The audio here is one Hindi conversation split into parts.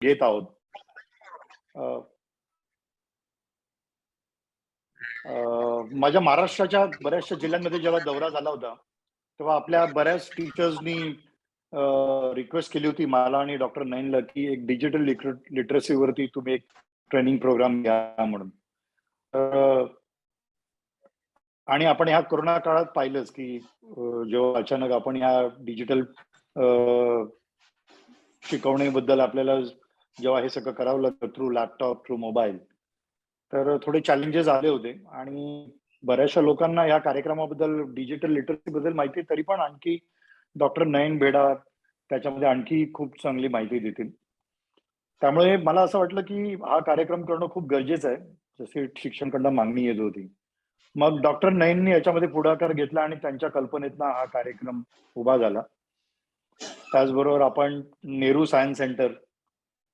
घेत आहोत. अ, माझ्या महाराष्ट्राच्या बऱ्याचशा जिल्ह्यांमध्ये जेव्हा दौरा झाला होता, तेव्हा आपल्या बऱ्याच टीचर्सनी रिक्वेस्ट केली होती मला आणि डॉक्टर नईनला, की एक डिजिटल लिटरसीवरती तुम्ही एक ट्रेनिंग प्रोग्राम घ्या म्हणून. तर आणि आपण ह्या कोरोना काळात पाहिलंच, की जेव्हा अचानक आपण ह्या डिजिटल शिकवणीबद्दल आपल्याला जेव्हा हे सगळं करावं लागतं थ्रू लॅपटॉप, थ्रू मोबाईल, तर थोडे चॅलेंजेस आले होते आणि बऱ्याचशा लोकांना या कार्यक्रमाबद्दल, डिजिटल लिटरसीबद्दल माहिती आहे, तरी पण आणखी डॉक्टर नयन बेडा त्याच्यामध्ये आणखी खूप चांगली माहिती देतील. त्यामुळे मला असं वाटलं, की हा कार्यक्रम करणं खूप गरजेचं आहे. जशी शिक्षकांकडून मागणी येत होती. मग डॉक्टर नयननी याच्यामध्ये पुढाकार घेतला आणि त्यांच्या कल्पनेतनं हा कार्यक्रम उभा झाला. त्याचबरोबर आपण Nehru science centre,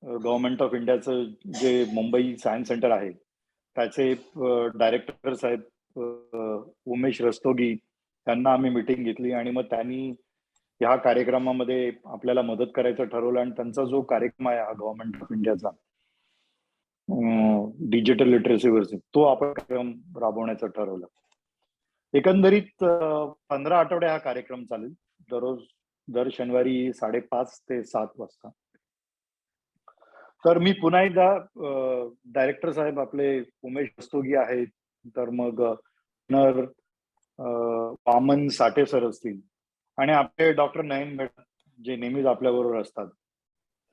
government of इंडियाचं जे मुंबई सायन्स सेंटर आहे, त्याचे डायरेक्टर साहेब उमेश रस्तोगी यांना आम्ही मीटिंग घेतली आणि मग त्यांनी ह्या कार्यक्रमामध्ये आपल्याला मदत करायचं ठरवलं आणि त्यांचा जो कार्यक्रम आहे हा गव्हर्नमेंट ऑफ इंडियाचा डिजिटल लिटरसीवरती, तो आपण कार्यक्रम राबवण्याचं ठरवलं. एकंदरीत 15 आठवडे हा कार्यक्रम चालेल. दर शनिवारी 5:30 ते 7 वाजता. तर मी पुन्हा एकदा डायरेक्टर साहेब आपले उमेश रस्तोगी आहेत. तर मग नर वामन साठे सर असतील आणि आपले डॉक्टर नयन मेहता जे नेहमीच आपल्याबरोबर असतात.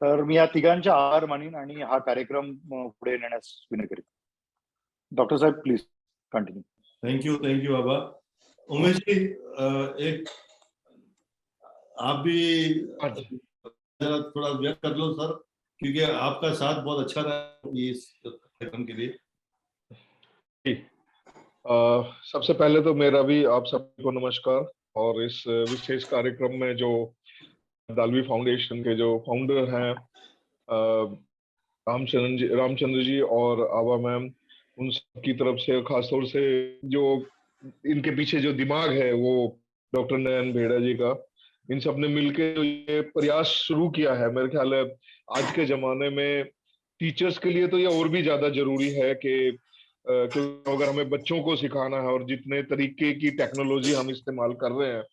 तर मी या तिघांचे आभार मानीन आणि हा कार्यक्रम पुढे नेण्यास विनंती करेन. डॉक्टर साहेब प्लीज कंटिन्यू. थैंक यू बाबा. उमेश जी, एक आप भी थोड़ा व्यक्त कर लो सर, क्योंकि आपका साथ बहुत अच्छा रहा इस कार्यक्रम के लिए. सबसे पहले तो मेरा भी आप सबको नमस्कार. और इस विशेष कार्यक्रम में जो दालवी फाउंडेशन के जो फाउंडर हैं रामचंद्र जी और आवा मैम, उन सबकी तरफ से, खासतौर से जो इनके पीछे जो दिमाग है वो डॉक्टर नयन बेड़ा जी का, इन सब ने मिलकर जो ये प्रयास शुरू किया है, मेरे ख्याल है आज के जमाने में टीचर्स के लिए तो ये और भी ज्यादा जरूरी है कि अगर हमें बच्चों को सिखाना है और जितने तरीके की टेक्नोलॉजी हम इस्तेमाल कर रहे हैं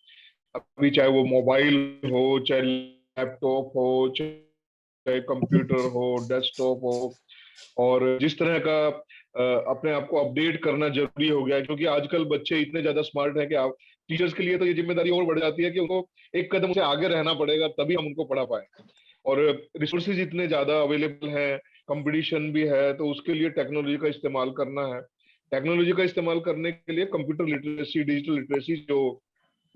अभी, चाहे वो मोबाइल हो, चाहे लैपटॉप हो, चाहे कंप्यूटर हो, डेस्कटॉप हो, और जिस तरह का अपने आप को अपडेट करना जरूरी हो गया है, क्योंकि आजकल बच्चे इतने ज्यादा स्मार्ट हैं कि आप टीचर्स के लिए तो ये जिम्मेदारी और बढ़ जाती है कि उनको एक कदम से आगे रहना पड़ेगा, तभी हम उनको पढ़ा पाए. और रिसोर्सेज इतने ज्यादा अवेलेबल हैं, कंपटीशन भी है, तो उसके लिए टेक्नोलॉजी का इस्तेमाल करना है. टेक्नोलॉजी का इस्तेमाल करने के लिए कंप्यूटर लिटरेसी, डिजिटल लिटरेसी जो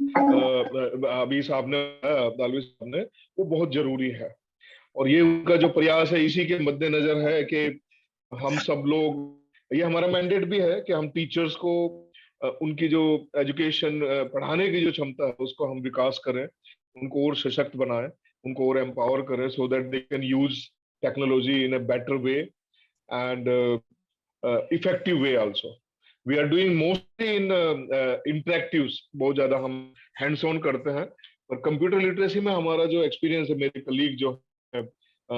अभी साहब ने, दालवी साहब ने, वो बहुत जरूरी है. और ये उनका जो प्रयास है इसी के मद्देनजर है कि हम सब लोग, ये हमारा मैंडेट भी है कि हम टीचर्स को उनकी जो एजुकेशन, पढ़ाने की जो क्षमता है उसको हम विकास करें, उनको और सशक्त बनाएं, उनको और एम्पावर करें, so that they can use technology in a better way and effective way also. We are doing mostly in interactives, बहुत ज्यादा हम हैंड्स ऑन करते हैं. और कंप्यूटर लिटरेसी में हमारा जो एक्सपीरियंस है, मेरे कलीग जो है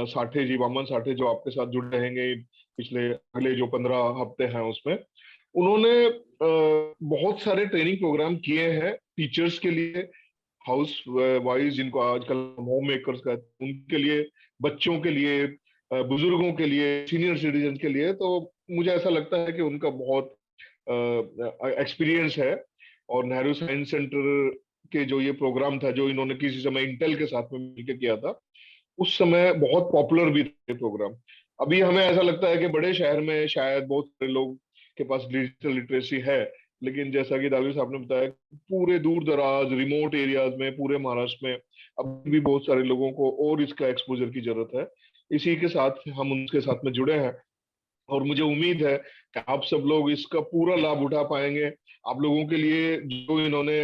साठे जी, वामन साठे, जो आपके साथ जुड़े रहेंगे पिछले अगले जो 15 हफ्ते हैं उसमें, उन्होंने बहुत सारे ट्रेनिंग प्रोग्राम किए हैं टीचर्स के लिए, हाउस वाइज जिनको आजकल होम मेकर्स कहते हैं, उनके लिए, बच्चों के लिए, बुजुर्गों के लिए, सीनियर सिटीजन के लिए. तो मुझे ऐसा लगता है कि उनका बहुत एक्सपीरियंस है. और नेहरू साइंस सेंटर के जो ये प्रोग्राम था, जो इन्होंने किसी समय इंटेल के साथ में मिलकर किया था, उस समय बहुत पॉपुलर भी थे प्रोग्राम. अभी हमें ऐसा लगता है कि बड़े शहर में शायद बहुत सारे लोग के पास डिजिटल लिटरेसी है, लेकिन जैसा कि दावी साहब ने बताया, पूरे दूर दराज रिमोट एरियाज में, पूरे महाराष्ट्र में अभी भी बहुत सारे लोगों को और इसका एक्सपोजर की जरूरत है. इसी के साथ हम उनके साथ में जुड़े हैं और मुझे उम्मीद है कि आप सब लोग इसका पूरा लाभ उठा पाएंगे. आप लोगों के लिए जो इन्होंने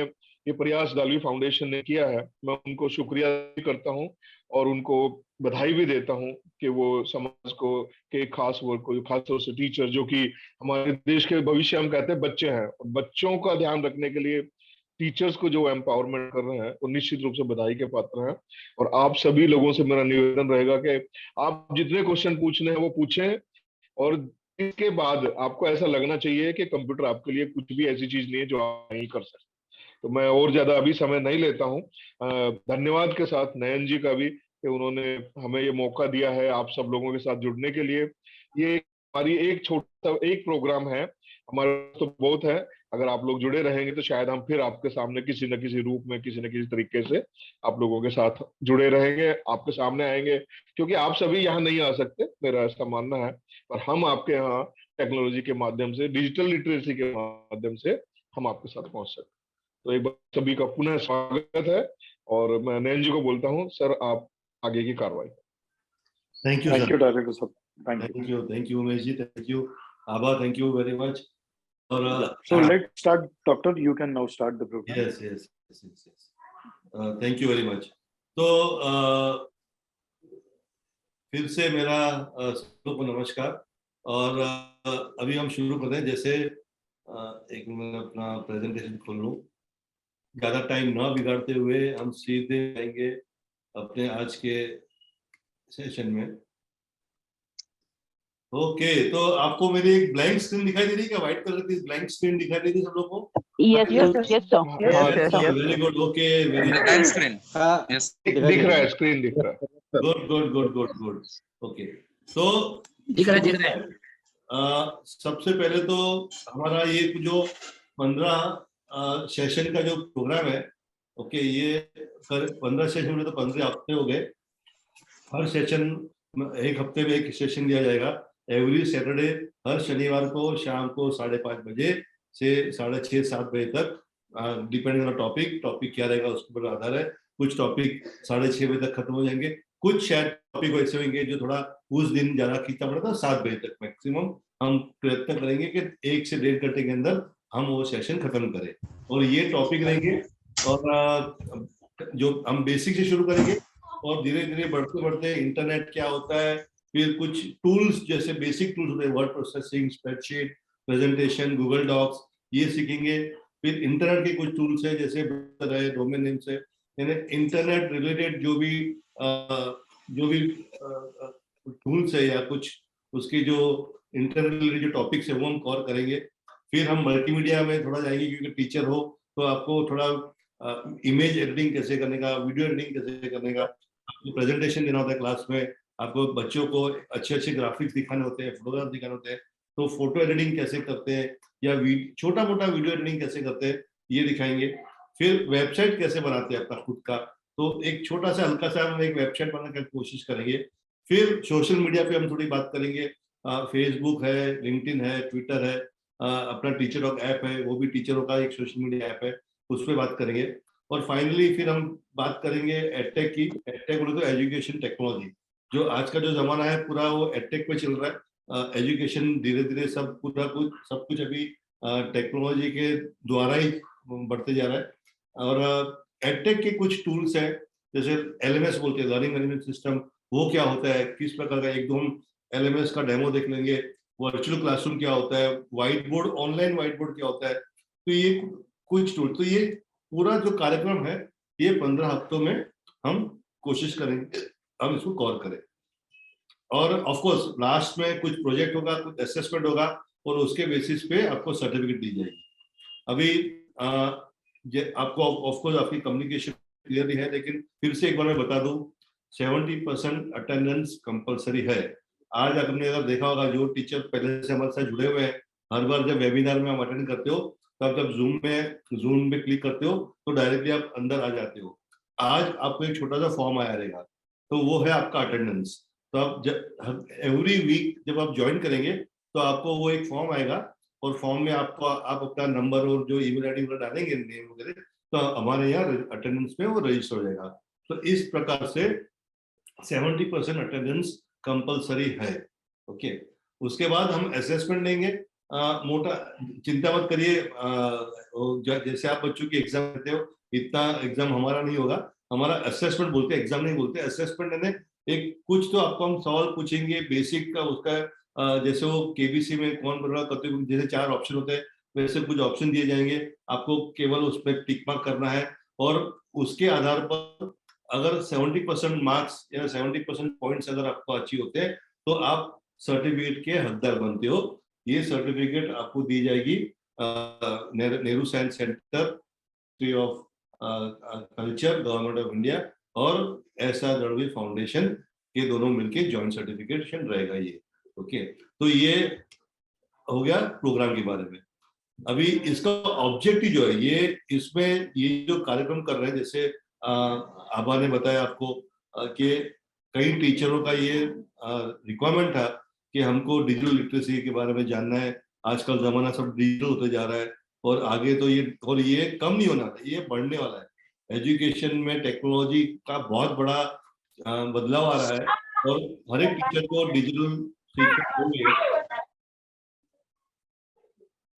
ये प्रयास दालवी फाउंडेशन ने किया है, मैं उनको शुक्रिया करता हूं और उनको बधाई भी देता हूं कि वो समाज को के खास वर्ग को, खास तौर से टीचर, जो कि हमारे देश के भविष्य, हम कहते हैं बच्चे हैं, और बच्चों का ध्यान रखने के लिए टीचर्स को जो एम्पावरमेंट कर रहे हैं वो निश्चित रूप से बधाई के पात्र हैं। और आप सभी लोगों से मेरा निवेदन रहेगा कि आप जितने क्वेश्चन पूछने हैं वो पूछें, और इसके बाद आपको ऐसा लगना चाहिए कि कंप्यूटर आपके लिए कुछ भी ऐसी चीज नहीं है जो आप नहीं कर सकते। तो मैं और ज्यादा अभी समय नहीं लेता हूँ। धन्यवाद के साथ नयन जी का भी कि उन्होंने हमें ये मौका दिया है आप सब लोगों के साथ जुड़ने के लिए। ये हमारी एक छोटा एक प्रोग्राम है, हमारा तो बहुत है। अगर आप लोग जुड़े रहेंगे तो शायद हम फिर आपके सामने किसी न किसी रूप में, किसी न किसी तरीके से आप लोगों के साथ जुड़े रहेंगे, आपके सामने आएंगे। क्योंकि आप सभी यहाँ नहीं आ सकते, मेरा ऐसा मानना है, पर हम आपके यहाँ टेक्नोलॉजी के माध्यम से, डिजिटल लिटरेसी के माध्यम से हम आपके साथ पहुंच सकते हैं। तो एक बार सभी का पुनः स्वागत है, और मैं नयन जी को बोलता हूँ, सर आप आगे की कार्रवाई। Thank you thank sir, you director साहब, thank you Umesh ji, thank you Abha, thank you very much. और so let's start, doctor, you can now start the program. yes, thank you very much. तो फिर से मेरा सबको को नमस्कार। और अभी हम शुरू करते हैं। जैसे एक मिनट अपना प्रेजेंटेशन खोल लूं, ज्यादा टाइम ना बिगाड़ते हुए हम सीधे जाएंगे अपने आज के सेशन में। ओके, तो आपको मेरी एक ब्लैंक स्क्रीन दिखाई दे रही है क्या? व्हाइट कलर की ब्लैंक स्क्रीन दिखाई दे रही है सब लोगों को? Yes, sir. Very good, okay, very Blank screen. Yes. दिख रहा है, स्क्रीन दिख रहा है। गुड। ओके, तो दिख रहा है। सबसे पहले तो हमारा ये जो 15 सेशन का जो प्रोग्राम है, ओके, ये 15 सेशन में तो 15 हफ्ते हो गए। हर सेशन एक हफ्ते में एक सेशन दिया जाएगा, एवरी सैटरडे, हर शनिवार को शाम को 5:30 बजे से 6:30-7 बजे तक, डिपेंडिंग ऑन टॉपिक क्या रहेगा उसके ऊपर आधार है। कुछ टॉपिक 6:30 बजे तक खत्म हो जाएंगे, कुछ शायद टॉपिक ऐसे होंगे जो थोड़ा उस दिन ज्यादा खींचना पड़ता है, 7 बजे तक मैक्सिमम हम प्रयत्न करेंगे कि 1 से 1.5 घंटे के अंदर हम वो सेशन खत्म करें। और ये टॉपिक रहेंगे, और जो हम बेसिक से शुरू करेंगे और धीरे धीरे बढ़ते बढ़ते इंटरनेट क्या होता है, फिर कुछ टूल्स जैसे बेसिक टूल्स होते हैं, word processing, spreadsheet, presentation, Google Docs, ये सीखेंगे। फिर इंटरनेट के कुछ टूल्स है जैसे डोमेन नेम से, यानी इंटरनेट रिलेटेड जो भी टूल्स है या कुछ उसकी जो इंटरनेट रिलेटेड जो टॉपिक्स है वो हम कवर करेंगे। फिर हम मल्टीमीडिया में थोड़ा जाएंगे, क्योंकि टीचर हो तो आपको थोड़ा इमेज एडिटिंग कैसे करने का, वीडियो एडिटिंग कैसे करने का, आपको प्रेजेंटेशन देना होता है क्लास में, आपको बच्चों को अच्छे ग्राफिक्स दिखाने होते हैं, फोटोग्राफ दिखाने होते हैं, तो फोटो एडिटिंग कैसे करते हैं या छोटा मोटा वीडियो एडिटिंग कैसे करते हैं ये दिखाएंगे। फिर वेबसाइट कैसे बनाते हैं अपना खुद का, तो एक छोटा सा हल्का सा हम एक वेबसाइट बनाने की कोशिश करेंगे। फिर सोशल मीडिया पे हम थोड़ी बात करेंगे, फेसबुक है, लिंक्डइन है, ट्विटर है, अपना टीचर डॉक ऐप है, वो भी टीचरों का एक सोशल मीडिया ऐप है, उस पर बात करेंगे। और फाइनली फिर हम बात करेंगे एडटेक की। एडटेक बोले तो एजुकेशन टेक्नोलॉजी, जो आज का जो जमाना है पूरा वो एडटेक पे चल रहा है। एजुकेशन धीरे धीरे सब कुछ अभी टेक्नोलॉजी के द्वारा ही बढ़ते जा रहा है। और एडटेक के कुछ टूल्स हैं जैसे एलएमएस बोलते हैं, लर्निंग मैनेजमेंट सिस्टम, वो क्या होता है, किस प्रकार का, एक दो हम एलएमएस का डेमो देख लेंगे। वर्चुअल क्लासरूम क्या होता है, white board, online white board क्या होता है, तो ये कुछ टूल। तो ये पूरा जो कार्यक्रम है ये 15 हफ्तों में हम कोशिश करेंगे हम इसको कवर करें। और ऑफ कोर्स लास्ट में कुछ प्रोजेक्ट होगा, कुछ असेसमेंट होगा, और उसके बेसिस पे आपको सर्टिफिकेट दी जाएगी। अभी आपको ऑफ कोर्स आपकी कम्युनिकेशन क्लियरली है, लेकिन फिर से एक बार मैं बता दूं, 70% अटेंडेंस कंपलसरी है। आज आपने अगर देखा होगा, जो टीचर पहले से हमारे साथ जुड़े हुए हैं, हर बार जब वेबिनार में हम अटेंड करते हो तब जब जूम में क्लिक करते हो तो डायरेक्टली आप अंदर आ जाते हो। आज आपको एक छोटा सा फॉर्म आया रहेगा, तो वो है आपका अटेंडेंस। तो आप एवरी वीक जब आप ज्वाइन करेंगे तो आपको वो एक फॉर्म आएगा, और फॉर्म में आप अपना नंबर और जो ईमेल आईडी वगैरह डालेंगे, नेम वगैरह, तो हमारे यहाँ अटेंडेंस में वो रजिस्टर हो जाएगा। तो इस प्रकार से 70% अटेंडेंस कंपलसरी है। ओके, उसके बाद हम असेसमेंट लेंगे। मोटा चिंता मत करिए, जैसे आप बच्चों की एग्जाम देते हो इतना एग्जाम हमारा नहीं होगा। हमारा असेसमेंट बोलते हैं, एग्जाम नहीं बोलते। असेसमेंट यानी एक कुछ तो आपको हम सवाल पूछेंगे बेसिक का, उसका जैसे वो केबीसी में कौन बन रहा करते, जैसे 4 ऑप्शन होते हैं, वैसे कुछ ऑप्शन दिए जाएंगे, आपको केवल उस पर टिक मार्क करना है और उसके आधार पर अगर 70% मार्क्स या 70% पॉइंट्स अगर आपको अचीव होते हैं तो आप सर्टिफिकेट के हकदार बनते हो। ये सर्टिफिकेट आपको दी जाएगी Nehru science centre, ministry of culture, government of India और एसआर रणवीर फाउंडेशन के दोनों मिलके जॉइंट सर्टिफिकेशन रहेगा ये। ओके, तो ये हो गया प्रोग्राम के बारे में। अभी इसका ऑब्जेक्टिव जो है ये, इसमें ये जो कार्यक्रम कर रहे हैं, जैसे आभा ने बताया आपको कि कई टीचरों का ये रिक्वायरमेंट था कि हमको डिजिटल लिटरेसी के बारे में जानना है। आजकल जमाना सब डिजिटल होते जा रहा है और आगे तो ये कम नहीं होना था, ये बढ़ने वाला है। एजुकेशन में टेक्नोलॉजी का बहुत बड़ा बदलाव आ रहा है और हर एक टीचर को डिजिटल सीखना चाहिए।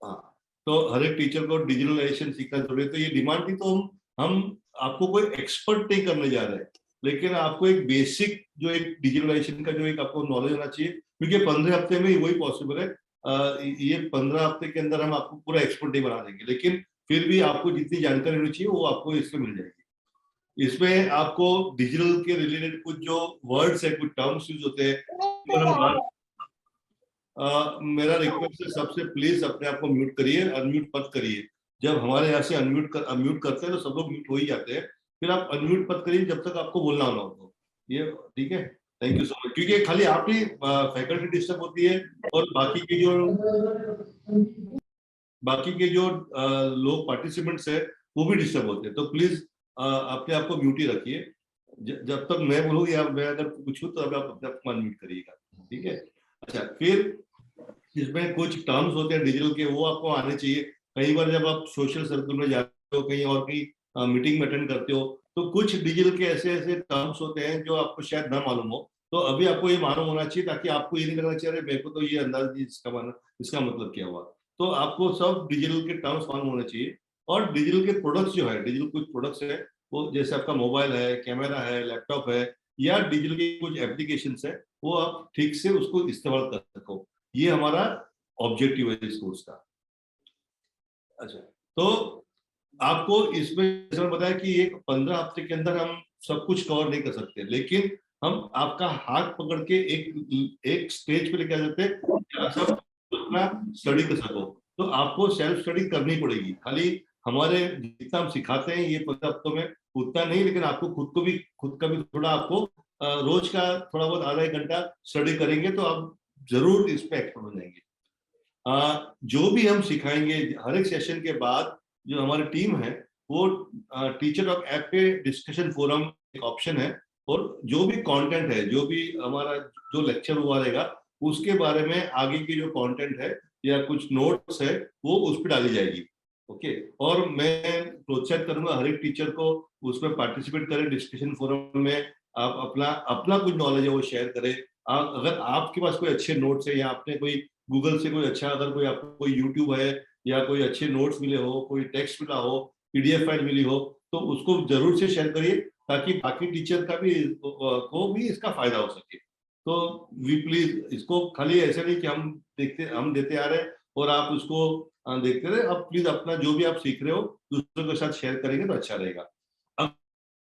हाँ, तो हर एक टीचर को डिजिटलाइजेशन सीखना जरूरी है। तो ये डिमांड थी, तो हम आपको कोई एक्सपर्ट नहीं करने जा रहे हैं, लेकिन आपको एक बेसिक जो एक डिजिटलाइजेशन का जो एक आपको नॉलेज होना चाहिए, क्योंकि 15 हफ्ते में वही पॉसिबल है। ये 15 हफ्ते के अंदर हम आपको पूरा एक्सपर्ट नहीं बना देंगे, लेकिन फिर भी आपको जितनी जानकारी होनी चाहिए वो आपको इसमें मिल जाएगी। इसमें आपको डिजिटल के रिलेटेड कुछ जो वर्ड्स है, कुछ टर्म्स यूज होते हैं, मेरा रिक्वेस्ट है सबसे, प्लीज अपने आप को म्यूट करिए, अनम्यूट मत करिए। जब हमारे यहाँ से अनम्यूट करते हैं तो सब लोग म्यूट हो ही जाते हैं, फिर आप अनम्यूट मत करिए जब तक आपको बोलना होना हो। ये ठीक है, थैंक यू सो मच। क्योंकि खाली आप ही फैकल्टी डिस्टर्ब होती है और बाकी के जो लोग पार्टिसिपेंट्स है वो भी डिस्टर्ब होते हैं। तो प्लीज अपने आप को म्यूट ही रखिए। जब तक मैं बोलूँ या मैं अगर पूछूं तो अब आप अपने आप को अनम्यूट करिएगा, ठीक है। अच्छा, फिर इसमें कुछ टर्म्स होते हैं डिजिटल के, वो आपको आने चाहिए। कई बार जब आप सोशल सर्कल में जाते हो, कहीं और कहीं मीटिंग में अटेंड करते हो, तो कुछ डिजिटल के ऐसे ऐसे टर्म्स होते हैं जो आपको शायद ना मालूम हो। तो अभी आपको ये मालूम होना चाहिए, ताकि आपको ये नहीं लगना चाहिए अरे मेरे को तो ये अंदाज नहीं इसका मतलब क्या हुआ। तो आपको सब डिजिटल के टर्म्स मालूम होने चाहिए। और डिजिटल के प्रोडक्ट्स जो है, डिजिटल कुछ प्रोडक्ट्स है वो, जैसे आपका मोबाइल है, कैमरा है, लैपटॉप है, या डिजिटल के कुछ एप्लीकेशन है, वो आप ठीक से उसको इस्तेमाल कर सको। ये हमारा ऑब्जेक्टिव है इस कोर्स का। अच्छा, तो आपको इसमें जैसे मैंने बताया कि एक 15 हफ्ते के अंदर हम सब कुछ कवर नहीं कर सकते, लेकिन हम आपका हाथ पकड़ के एक स्टेज पे लेके आ जाते हैं, सब अपना स्टडी कर सको। तो आपको सेल्फ स्टडी करनी पड़ेगी। खाली हमारे जितना हम सिखाते हैं ये 15 हफ्तों में उतना नहीं, लेकिन आपको खुद का भी थोड़ा आपको रोज का थोड़ा बहुत आधा एक घंटा स्टडी करेंगे तो आप जरूर इस पे एक्सपर्ट हो जाएंगे। जो भी हम सिखाएंगे हर एक सेशन के बाद, जो हमारी टीम है वो टीचर ऑफ ऐप पे डिस्कशन फोरम एक ऑप्शन है, और जो भी कंटेंट है, जो भी हमारा जो लेक्चर हुआ रहेगा उसके बारे में आगे की जो कंटेंट है या कुछ नोट्स है वो उस पर डाली जाएगी। ओके, और मैं प्रोत्साहित करूंगा हर एक टीचर को उसमें पार्टिसिपेट करें डिस्कशन फोरम में। आप अपना कुछ नॉलेज है वो शेयर करें। अगर आपके पास कोई अच्छे नोट्स है, या आपने कोई गूगल से कोई अच्छा, अगर कोई आपको कोई यूट्यूब है या कोई अच्छे नोट्स मिले हो, कोई टेक्स्ट मिला हो, पीडीएफ फाइल मिली हो, तो उसको जरूर से शेयर करिए, ताकि बाकी टीचर का भी को भी इसका फायदा हो सके। तो वी प्लीज इसको खाली ऐसे नहीं कि हम देते आ रहे और आप उसको देखते रहे। अब प्लीज अपना जो भी आप सीख रहे हो दूसरों के साथ शेयर करेंगे तो अच्छा रहेगा।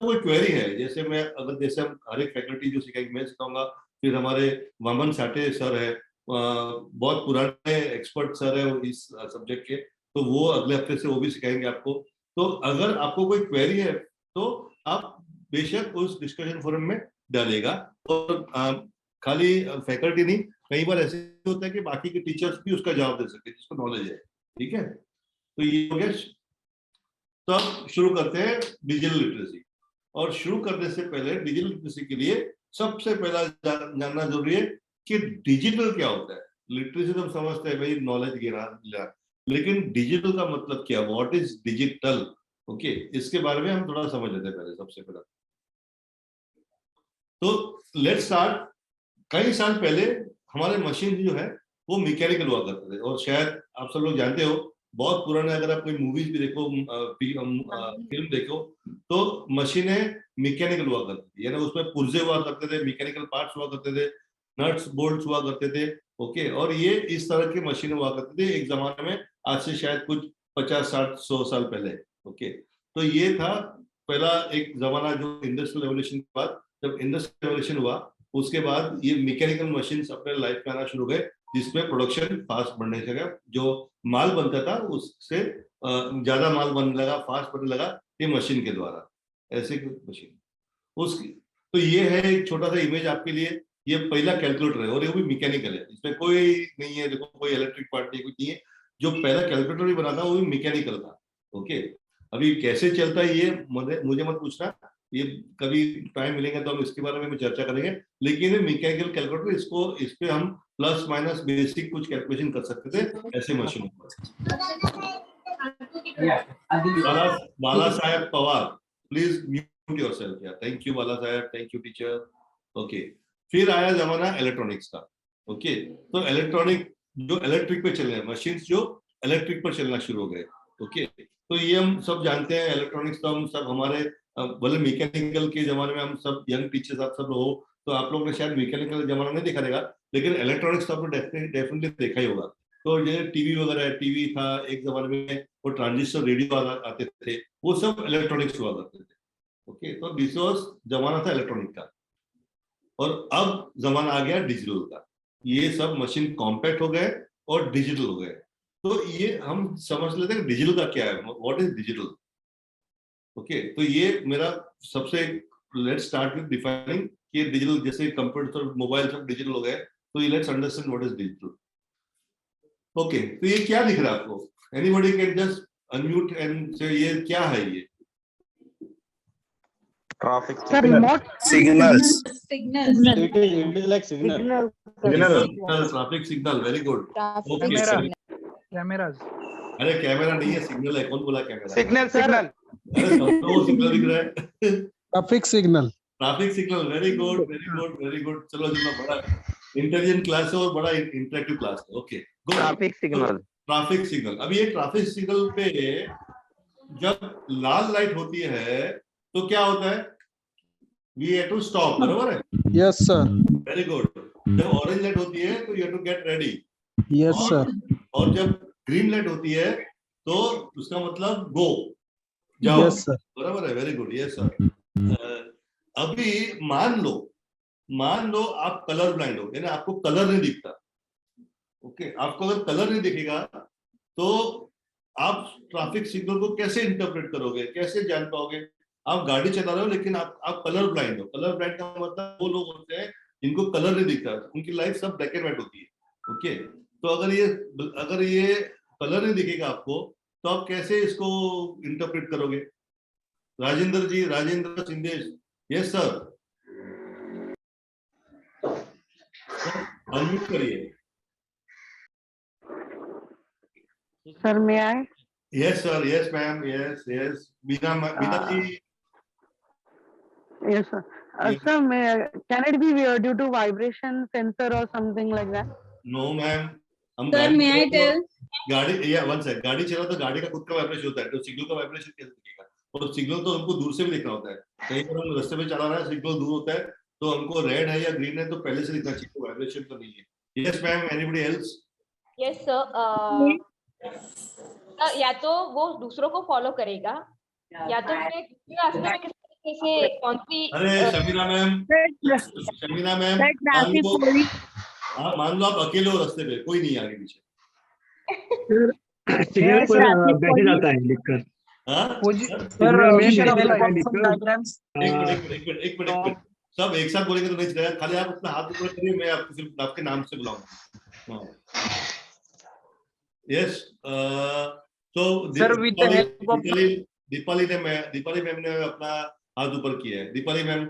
कोई क्वेरी है, जैसे हम हर एक फैकल्टी जो सिखाएंगे मैं सिखाऊंगा, फिर हमारे वामन साठे सर है, बहुत पुराने एक्सपर्ट सर है इस सब्जेक्ट के, तो वो अगले हफ्ते से वो भी सिखाएंगे आपको। तो अगर आपको कोई क्वेरी है तो आप बेशक उस डिस्कशन फोरम में डालिएगा। और खाली फैकल्टी नहीं, कई बार ऐसे होता है कि बाकी के टीचर्स भी उसका जवाब दे सकते हैं जिसको नॉलेज है, ठीक है। तो ये हो गया। तो अब शुरू करते हैं डिजिटल लिटरेसी। और शुरू करने से पहले डिजिटल लिटरेसी के लिए सबसे पहला जानना जरूरी है कि डिजिटल क्या होता है। लिटरेसी तो हम समझते हैं भाई नॉलेज गिरा, लेकिन डिजिटल का मतलब क्या, व्हाट इज डिजिटल। ओके, इसके बारे में हम थोड़ा समझ लेते हैं पहले सबसे पहले। तो लेट्स स्टार्ट। कई साल पहले हमारे मशीन जो है वो मैकेनिकल हुआ करते थे, और शायद आप सब लोग जानते हो, बहुत पुराने अगर आप कोई मूवीज भी देखो, फिल्म देखो, तो मशीनें मैकेनिकल हुआ करती थी, यानी उसमें पुर्जे हुआ करते थे, मैकेनिकल पार्ट्स हुआ करते थे, नट्स बोल्ट्स हुआ करते थे। ओके, और ये इस तरह की मशीनें हुआ करती थी। एक जमाने में आज से शायद कुछ 50-60-100 साल पहले। ओके, तो ये था पहला एक जमाना जो इंडस्ट्रियल रेवोल्यूशन के बाद, जब इंडस्ट्रियल रेवोल्यूशन हुआ उसके बाद ये मैकेनिकल मशीन्स अपने लाइफ में आना शुरू हो गए, जिसमें प्रोडक्शन फास्ट बढ़ने लगा, जो माल बनता था उससे ज्यादा माल बनने लगा, फास्ट बनने लगा ये मशीन के द्वारा, ऐसे मशीन उसकी। तो ये है एक छोटा सा इमेज आपके लिए, ये पहला कैलकुलेटर है और ये भी मैकेनिकल है, इसमें कोई नहीं है, देखो कोई इलेक्ट्रिक पार्ट नहीं, कुछ नहीं है। जो पहला कैलकुलेटर भी बना था वो भी मैकेनिकल था। ओके, अभी कैसे चलता है ये मुझे मत पूछना, ये कभी टाइम मिलेगा तो हम इसके बारे में भी चर्चा करेंगे, लेकिन मैकेनिकल कैलकुलेटर, इसको इस पे हम प्लस माइनस बेसिक कुछ कैलकुलेशन कर सकते थे ऐसे मशीनों पर। Bala Saheb Pawar, please mute yourself यार। Thank you Bala Saheb, thank you teacher. Okay, फिर आया जमाना इलेक्ट्रॉनिक्स का। ओके, तो इलेक्ट्रॉनिक जो इलेक्ट्रिक पे चल रहे हैं, मशीन जो इलेक्ट्रिक पर चलना शुरू हो गए। ओके, तो ये हम सब जानते हैं इलेक्ट्रॉनिक्स, तो हम सब हमारे भले मैकेनिकल के जमाने में हम सब यंग टीचर्स आप सब हो, तो आप लोगों ने शायद मैकेनिकल जमाना नहीं देखा रहेगा, लेकिन इलेक्ट्रॉनिक्स तो आपने डेफिनेटली देखा ही होगा। तो ये टीवी वगैरह, टीवी था एक जमाने में, वो ट्रांजिस्टर रेडियो आते थे, वो सब इलेक्ट्रॉनिक्स हुआ करते थे। ओके, तो दिस वाज जमाना था इलेक्ट्रॉनिक का। और अब जमाना आ गया डिजिटल का, ये सब मशीन कॉम्पैक्ट हो गए और डिजिटल हो गए। तो ये हम समझ लेते हैं डिजिटल का क्या है, व्हाट इज डिजिटल। ओके, तो ये मेरा सबसे, लेट्स स्टार्ट विद डिफाइनिंग ये डिजिटल, जैसे कंप्यूटर मोबाइल सब डिजिटल हो गए, तो ये let's understand what is digital. Okay, तो ये क्या दिख रहा है आपको? Anybody can just unmute and से ये क्या है? ये Traffic Sir, remote Signals. It is like signal. Traffic signal, very good. Cameras. अरे कैमरा नहीं है, सिग्नल है। कौन बोला कैमरा? Signal. अरे सबको सिग्नल दिख रहा है। Traffic signal. Traffic signal, very good very good very good. चलो चलो, बड़ा इंटेलिजेंट क्लास है और बड़ा इंटरेक्टिव क्लास है। Okay, Traffic signal. Traffic signal. अब ये ट्रैफिक सिग्नल पे जब लाल लाइट होती है तो क्या होता है? वी हैव टू स्टॉप, बराबर है? Yes sir. Very good. जब ऑरेंज लाइट होती है तो you have to get ready. Yes sir. और जब ग्रीन लाइट होती है तो उसका मतलब गो, जाओ। Yes sir. बराबर है, वेरी गुड। Yes sir. अभी मान लो आप कलर ब्लाइंड हो, यानी आपको कलर नहीं दिखता। ओके, आपको अगर कलर नहीं दिखेगा तो आप ट्रैफिक सिग्नल को कैसे इंटरप्रेट करोगे, कैसे जान पाओगे? आप गाड़ी चला रहे हो लेकिन आप कलर ब्लाइंड हो। कलर ब्लाइंड का मतलब वो लोग होते हैं जिनको कलर नहीं दिखता, उनकी लाइफ सब ब्लैक एंड व्हाइट होती है। ओके, तो अगर ये कलर नहीं दिखेगा आपको तो आप कैसे इसको इंटरप्रेट करोगे? Rajendra ji, Rajendra Sindhesh, yes sir, unmute करिए। sir, may I? Yes sir, yes ma'am, yes yes. Bina ji. Yes, sir. Sir, can it be due to vibration sensor or something like that? No ma'am, हम Sir, may I tell? गाड़ी या वन सेकंड, गाड़ी चला तो गाड़ी का खुद का वाइब्रेशन होता है, तो सिग्नल का वाइब्रेशन कैसे दिखेगा? और सिग्नल तो हमको दूर से भी देखना होता है। कहीं पर हम रास्ते में चला रहा है, सिग्नल दूर होता है तो हमको रेड है या ग्रीन है तो पहले से दिखना चाहिए, वाइब्रेशन तो नहीं है। Yes ma'am, anybody else? Yes sir, या तो वो दूसरों को फॉलो करेगा या तो मैं किसी रास्ते में किस तरीके से कौन सी। अरे शमीना मैम, शमीना मैम, मान लो आप अकेले हो रास्ते पे, कोई नहीं आगे पीछे। सिग्नल पर बैठ जाता है लिखकर। एक मिनट, सब एक साथ बोलेंगे तो नहीं चलेगा। खाली आप अपना हाथ ऊपर करिए, मैं आपको सिर्फ आपके नाम से बुलाऊंगा। यस, तो sir, with the help of Deepali ma'am ने अपना हाथ ऊपर किया है। Deepali ma'am,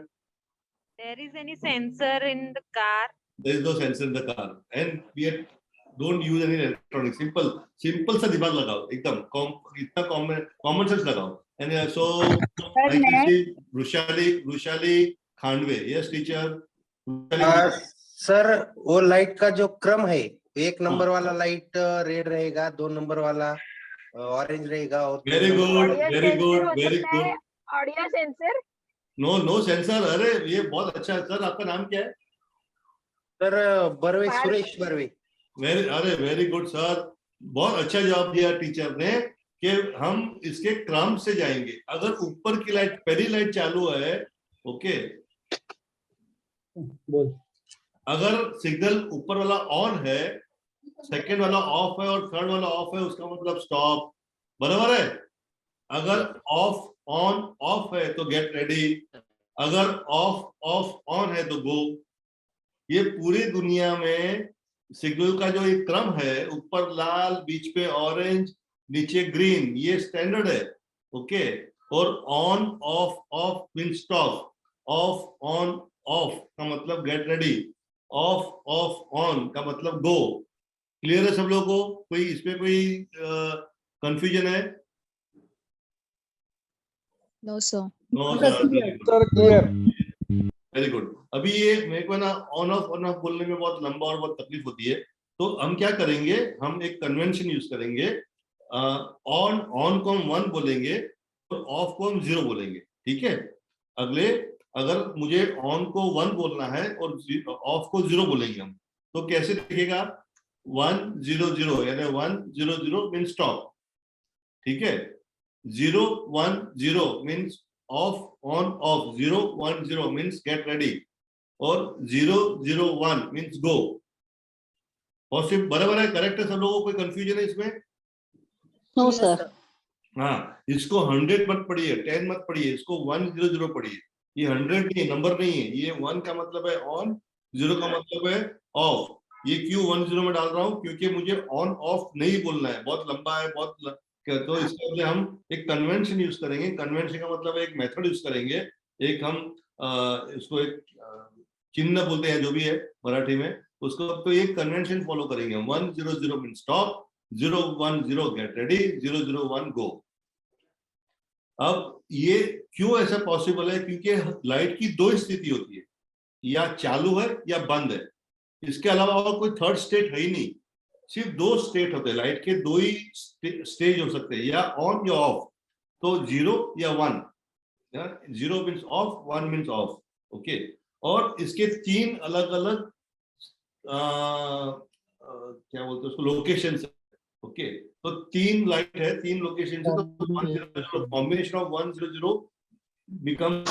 there is any sensor in the car? there is no sensor in the car and we don't use any electronics. simple सा दिमाग लगाओ, एकदम इतना कॉमन सेंस लगाओ। and so I can see Rushali Khandve. Yes teacher. Sir, वो लाइट का जो क्रम है, 1 नंबर वाला लाइट रेड रहेगा, 2 नंबर वाला ऑरेंज रहेगा और very good very good very good. Audio sensor? No sensor. अरे ये बहुत अच्छा है सर। आपका नाम क्या है? Sir, Barve, Suresh Barve. Very good sir. बहुत अच्छा जवाब दिया टीचर ने कि हम इसके क्रम से जाएंगे। अगर ऊपर की लाइट, पहली लाइट चालू है, ओके, बोल। अगर सिग्नल ऊपर वाला ऑन है, सेकंड वाला ऑफ है और थर्ड वाला ऑफ है, उसका मतलब स्टॉप, बराबर है। अगर ऑफ ऑन ऑफ है तो गेट रेडी, अगर ऑफ ऑफ ऑन है तो गो। ये पूरी दुनिया में सिग्नल का जो एक क्रम है, ऊपर लाल, बीच पे ऑरेंज, नीचे ग्रीन, ये स्टैंडर्ड है, ओके। और on off of mean stop, of on off का मतलब get ready, of of on का मतलब गो। क्लियर है सब लोगों को? कोई इसमें कोई कंफ्यूजन है? No sir. No sir clear. Very good. अभी ये मेरे को ना ऑन ऑफ बोलने में बहुत लंबा और बहुत तकलीफ होती है, तो हम क्या करेंगे, हम एक कन्वेंशन यूज करेंगे। ऑन को हम 1 बोलेंगे और ऑफ को हम 0 बोलेंगे, ठीक है। अगर मुझे ऑन को 1 बोलना है और ऑफ को 0 बोलेंगे हम, तो कैसे दिखेगा? 1 0 0 यानी 1 0 0 मीन स्टॉप, ठीक है। 0 1 0 means of on off, 0 1 0 means get ready, और 0 0 1 मीन्स गो। पॉसिबल, बराबर है, करेक्ट है सब लोगों को? कोई कंफ्यूजन है इसमें? No sir. हाँ, इसको 100 मत पढ़िए, 10 मत पढ़िए, इसको 1 0 0 पढ़िए। ये 100 नहीं, नंबर नहीं है। ये 1 का मतलब है ऑन, 0 का मतलब है ऑफ। ये क्यों 1 0 में डाल रहा हूँ? क्योंकि मुझे ऑन ऑफ नहीं बोलना है, बहुत लंबा है, तो इसके बदले हम एक कन्वेंशन यूज करेंगे। कन्वेंशन का मतलब एक मेथड यूज करेंगे, एक हम इसको एक चिन्ह बोलते हैं, जो भी है मराठी में उसको, तो एक कन्वेंशन फॉलो करेंगे। 1 0 0 मीन स्टॉप, 0 1 0 गेट रेडी, 0 0 1 गो। अब ये क्यों ऐसा पॉसिबल है? क्योंकि लाइट की 2 स्थिति होती है, या चालू है या बंद है। इसके अलावा और कोई थर्ड स्टेट है ही नहीं। सिर्फ 2 स्टेट होते हैं, लाइट के 2 ही स्टेज हो सकते हैं, या ऑन या ऑफ। तो 0 या 1, 0 means of, 1 means of, okay. और इसके 3 अलग अलग क्या बोलते हैं उसको, लोकेशन, ओके। तो 3 लाइट है, 3 लोकेशन है, तो combination of 1 0 0 become,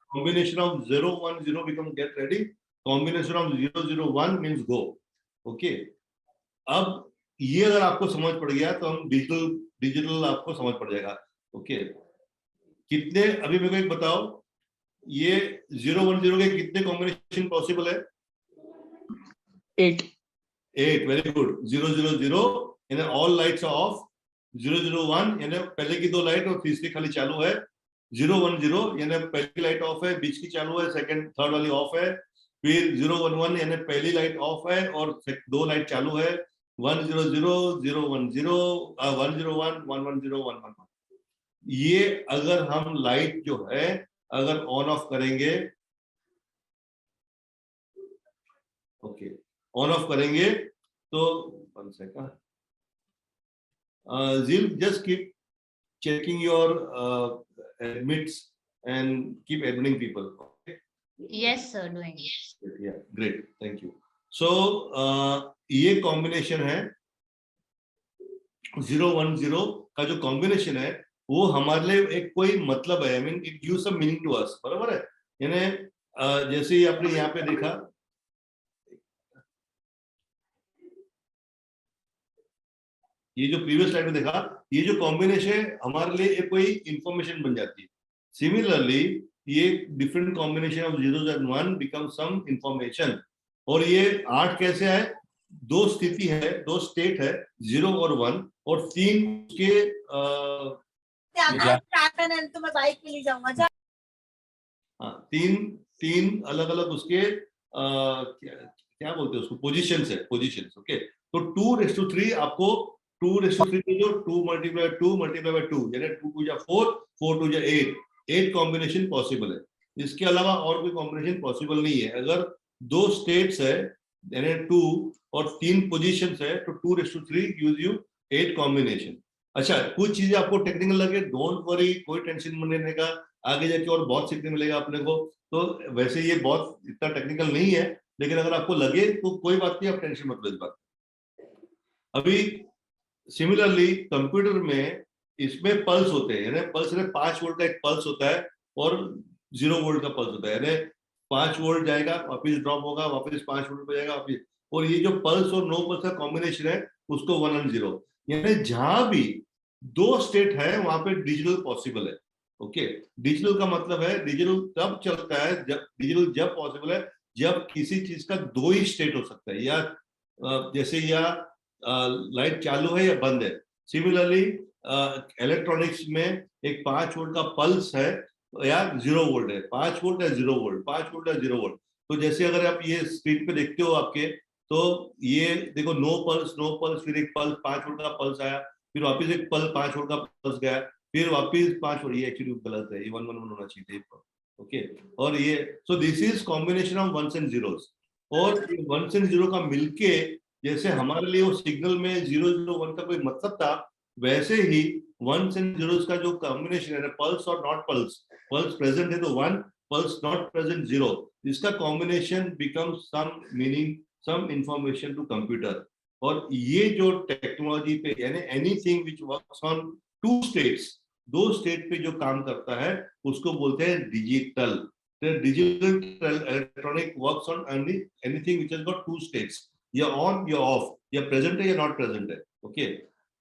combination of 0 1 0 become get ready, combination of 0 0 1 means go, okay. अब ये अगर आपको समझ पड़ गया तो हम डिजिटल आपको समझ पड़ जाएगा, ओके। कितने, अभी मेरे को एक बताओ, ये 0 1 0 के कितने कॉम्बिनेशन पॉसिबल है? 8। 8, वेरी गुड। 0 0 0 यानी ऑल लाइट्स आर ऑफ, 0 0 1 यानी पहले की 2 लाइट और तीसरी खाली चालू है, 0 1 0 यानी पहली लाइट ऑफ है, बीच की चालू है, सेकंड थर्ड वाली ऑफ है, फिर 0 1 1 यानी पहली लाइट ऑफ है और 2 लाइट चालू है, 1 0 0 0 1 0 1 0 1 1 1 0 1 1 1। ये अगर हम लाइट जो है अगर ऑन ऑफ करेंगे, ओके, ऑन ऑफ करेंगे तो 1 second, Zil, just keep checking your admits and keep admitting people. Okay? Yes sir, doing. Yeah, great, thank you. So ये कॉम्बिनेशन है 0 1 0 का जो कॉम्बिनेशन है वो हमारे लिए एक कोई मतलब है, I mean it gives some meaning to us, बराबर है। यानी जैसे ही आपने यहाँ पे देखा, ये जो प्रीवियस स्लाइड में देखा, ये जो कॉम्बिनेशन है हमारे लिए एक कोई इंफॉर्मेशन बन जाती है। सिमिलरली ये different combination of 0 and 1 become some information. और ये 8 कैसे है? 2 स्थिति है, 2 स्टेट है, 0 और 1, और 3 के मैं बाइक पे ले जाऊंगा। हाँ, 3 अलग अलग उसके क्या बोलते हैं उसको, पोजीशंस है, पोजीशंस, ओके। तो 2:3 आपको 2:3 में जो 2 मल्टीप्लाई 2 यानी 2 2 जा 4, 4 2 जा 8 कॉम्बिनेशन पॉसिबल है। इसके अलावा और कोई कॉम्बिनेशन पॉसिबल नहीं है। अगर 2 स्टेट्स है यानी 2 और 3 पोजीशंस है तो 2:3 गिव्स यू 8 कॉम्बिनेशन। अच्छा, कुछ चीजें आपको टेक्निकल लगे, डोंट वरी, कोई टेंशन मत लेने का, आगे जाके और बहुत सीखने मिलेगा अपने को। तो वैसे ये बहुत इतना टेक्निकल नहीं है, लेकिन अगर आपको लगे तो कोई बात नहीं, आप टेंशन मत लो इस बात। अभी सिमिलरली कंप्यूटर में इसमें पल्स होते हैं, यानी पल्स 5 वोल्ट का एक पल्स होता है और 0 वोल्ट का पल्स होता है, यानी 5 वोल्ट जाएगा वापस ड्रॉप होगा, वापस 5 वोल्ट पे जाएगा वापस, और ये जो पल्स और नो पल्स का कॉम्बिनेशन है उसको 1 और 0, यानी जहां भी 2 स्टेट है वहां पे डिजिटल पॉसिबल है। ओके, डिजिटल का मतलब है डिजिटल तब चलता है जब डिजिटल जब पॉसिबल है जब किसी चीज का 2 ही स्टेट हो सकता है, या जैसे या लाइट चालू है या बंद है। सिमिलरली इलेक्ट्रॉनिक्स में एक 5 वोल्ट का पल्स है या 0 वोल्ट है, 5 वोल्ट या 0 वोल्ट, 5 वोल्ट या 0 वोल्ट। तो जैसे अगर आप ये स्क्रीन पे देखते हो आपके, तो ये देखो नो पल्स, फिर एक पल्स 5 वोल्ट का पल्स आया, फिर वापस एक पल्स 5 वोल्ट का पल्स गया, फिर वापस 5 वोल्ट, ये एक्चुअली गलत है, ये 1 1 1 होना चाहिए। ओके, और ये so this is combination of ones and zeros, और वंस एंड जीरो का मिलके जैसे हमारे लिए वो सिग्नल में 0 0 1 का कोई मतलब था, वैसे ही वंस एंड जीरोस का जो कॉम्बिनेशन है, पल्स और नॉट पल्स, पल्स प्रेजेंट है तो 1, पल्स नॉट प्रेजेंट 0, इसका combination becomes some meaning, some information to computer. और ये जो टेक्नोलॉजी पे, यानी anything which works on 2 states, 2 state पे जो काम करता है उसको बोलते हैं digital. Digital electronic works on anything which has got 2 states, या ऑन या ऑफ, या प्रेजेंट है या नॉट प्रेजेंट है। ओके,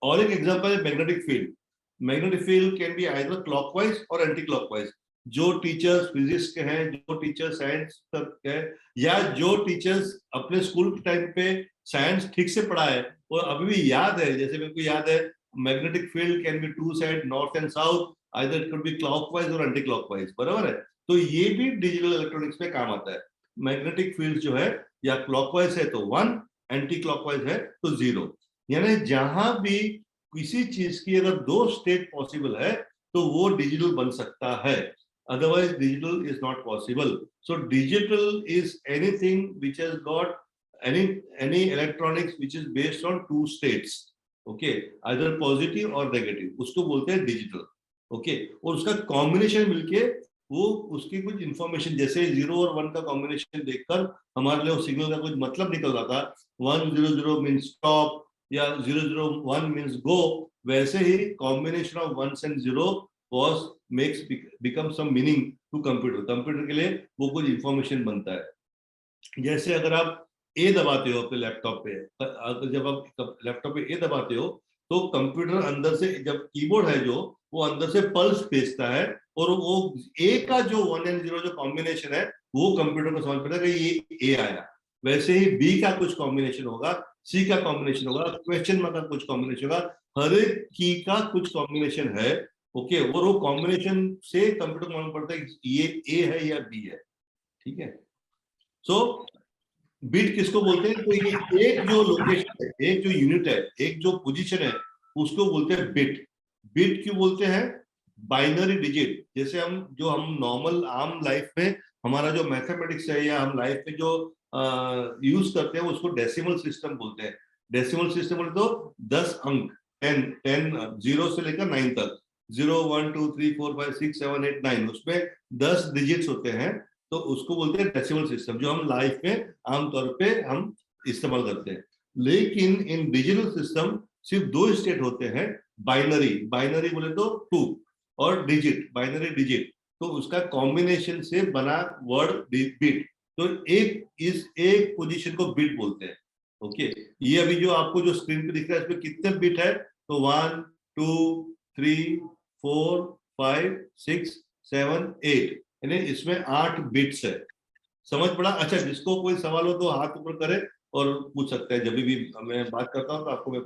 और एक एग्जांपल है magnetic field. Magnetic field can be either clockwise और एंटी क्लॉकवाइज। जो टीचर्स फिजिक्स के हैं, जो टीचर्स साइंस के हैं, या जो टीचर्स अपने स्कूल के टाइम पे साइंस ठीक से पढ़ा है और अभी भी याद है, जैसे मेरे को याद है magnetic field can be 2 side, north and south, either it could be clockwise और एंटी क्लॉकवाइज, बराबर है। तो ये भी डिजिटल इलेक्ट्रॉनिक्स में काम आता है। मैग्नेटिक फील्ड जो है या क्लॉकवाइज है तो 1, एंटी क्लॉकवाइज है तो 0, यानी जहां भी किसी चीज की अगर 2 स्टेट पॉसिबल है तो वो डिजिटल बन सकता है, otherwise digital is not possible. So digital is anything which has got any electronics which is based on 2 states, okay, either positive or negative, उसको बोलते हैं डिजिटल। ओके, और उसका कॉम्बिनेशन मिलके वो उसकी कुछ इंफॉर्मेशन, जैसे 0 और 1 का कॉम्बिनेशन देखकर हमारे लिए सिग्नल का कुछ मतलब निकल रहा था, 1 0 0 मीन्स स्टॉप या 0 0 1 मीन्स गो, वैसे ही combination of 1 and 0 was makes become some meaning to computer। Computer के लिए वो कुछ इंफॉर्मेशन बनता है। जैसे अगर आप ए दबाते हो अपने लैपटॉप पे, जब आप लैपटॉप पे ए दबाते हो तो कंप्यूटर अंदर से, जब कीबोर्ड है जो, वो अंदर से पल्स भेजता है, और वो ए का जो 1 एंड 0 जो कॉम्बिनेशन है वो कंप्यूटर को समझ पड़ता है कि ये ए आया। वैसे ही बी का कुछ कॉम्बिनेशन होगा, सी का कॉम्बिनेशन होगा, क्वेश्चन मार्क का कुछ कॉम्बिनेशन होगा, हर एक की का कुछ कॉम्बिनेशन है। ओके, और वो कॉम्बिनेशन से कंप्यूटर मालूम पड़ता है ये ए है या बी है। ठीक है, सो बिट किसको बोलते हैं? तो ये एक जो लोकेशन है, एक जो यूनिट है, एक जो पोजीशन है, उसको बोलते हैं बिट। बिट क्यों बोलते हैं? Binary digit. जैसे हम नॉर्मल आम लाइफ में हमारा जो मैथमेटिक्स है या हम लाइफ में जो यूज करते हैं उसको डेसिमल सिस्टम बोलते हैं। डेसिमल सिस्टम बोले तो 10 अंक, 10 0 से लेकर 9 तक, 0 1 2 3 4 5 6 7 8 9, उसमें 10 डिजिट्स होते हैं, तो उसको बोलते हैं डेसिमल सिस्टम, जो हम लाइफ में आमतौर पे हम इस्तेमाल करते हैं। लेकिन इन डिजिटल सिस्टम सिर्फ 2 स्टेट होते हैं, बाइनरी, बाइनरी बोले तो 2, और डिजिट, बाइनरी डिजिट, तो उसका कॉम्बिनेशन से बना वर्ड बिट। तो एक पोजीशन को बिट बोलते हैं। ओके, ये अभी जो आपको जो स्क्रीन पे दिख रहा है इसमें कितने बिट है? तो 1 2 3 4 5 6 7 8, यानी इसमें 8 बिट्स है। समझ पड़ा? अच्छा, जिसको कोई सवाल हो तो हाथ ऊपर करे और पूछ सकते हैं, जब भी मैं बात करता हूँ तो आपको मैं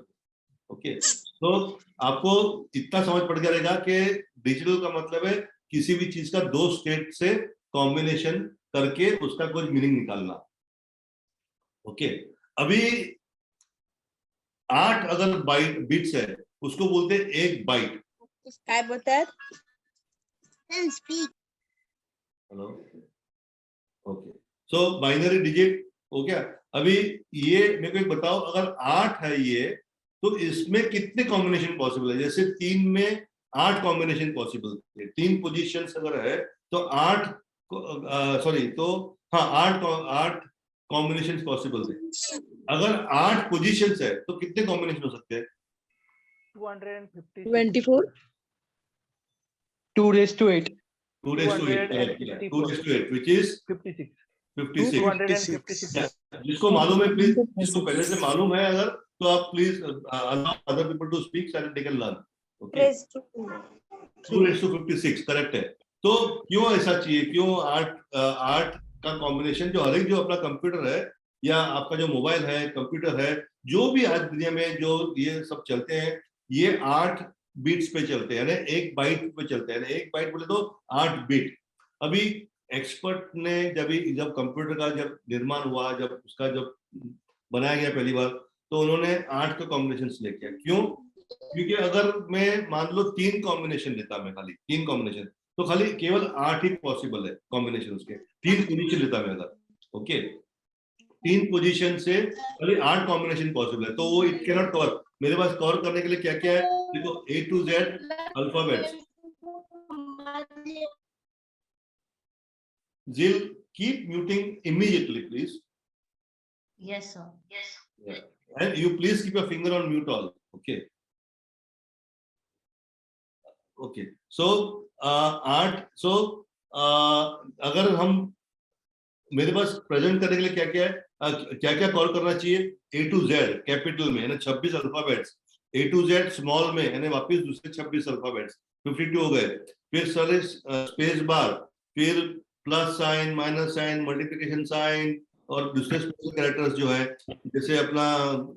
ओके, तो आपको इतना समझ पड़ जाएगा कि डिजिटल का मतलब है किसी भी चीज का 2 स्टेट से कॉम्बिनेशन करके उसका कुछ मीनिंग निकालना। ओके, अभी 8 अगर बाइट बिट्स है उसको बोलते हैं 1 बाइट। काय बोलतात? हेलो, ओके, सो बाइनरी डिजिट हो गया। अभी ये मेरे को एक बताओ, अगर 8 है ये, तो इसमें कितने कॉम्बिनेशन पॉसिबल है? जैसे 3 में 8 कॉम्बिनेशन पॉसिबल है, 3 पोजीशंस अगर है तो 8 कॉम्बिनेशन पॉसिबल है। अगर 8 पोजीशंस है तो कितने कॉम्बिनेशन हो सकते हैं? 250. 24. 2 raised to 8. 2 raised to 8, correct, yeah. 2 raised to 8, which is 56. 56. 256. Yeah. जिसको मालूम है प्लीज, जिसको पहले से मालूम है अगर, तो आप please allow other people to speak so that they can learn. Okay. 2 raised to 56, correct है. तो क्यों ऐसा चाहिए, क्यों 8 का कॉम्बिनेशन, जो हर एक जो अपना कंप्यूटर है या आपका जो मोबाइल है, कंप्यूटर है, जो भी आज दुनिया में जो ये सब चलते हैं, ये 8 बिट्स पे चलते हैं, यानी 1 बाइट पे चलते हैं. 1 बाइट बोले तो 8 बिट. अभी एक्सपर्ट ने जब कंप्यूटर का जब निर्माण हुआ, जब उसका जब बनाया गया पहली बार, तो उन्होंने 8 का कॉम्बिनेशन लेके आया. क्यों? क्योंकि अगर मैं मान लो 3 कॉम्बिनेशन लेता, मैं खाली 3 कॉम्बिनेशन, तो खाली केवल 8 ही पॉसिबल है कॉम्बिनेशन उसके. 3 पोजीशन लेता मैं अगर, ओके, 3 पोजीशन से खाली 8 कॉम्बिनेशन पॉसिबल है. तो वो इट कैन नॉट कवर. मेरे पास कवर करने के लिए क्या क्या है, देखो A to Z alphabets. Jill, keep muting immediately, please. Yes, sir. Yes. Yeah. And you please keep your finger on mute all. Okay. Okay. So, 8. So, अगर हम, मेरे पास प्रेजेंट करने के लिए क्या क्या है, क्या क्या कॉल करना चाहिए. A to Z कैपिटल में, यानी 26 alphabets. A to Z small में, यानी वापस दूसरे 26 अल्फाबेट्स, 52 हो गए. फिर सारे स्पेस बार, फिर plus sign, minus sign, multiplication sign, और दूसरे स्पेशल कैरेक्टर्स जो है, जैसे अपना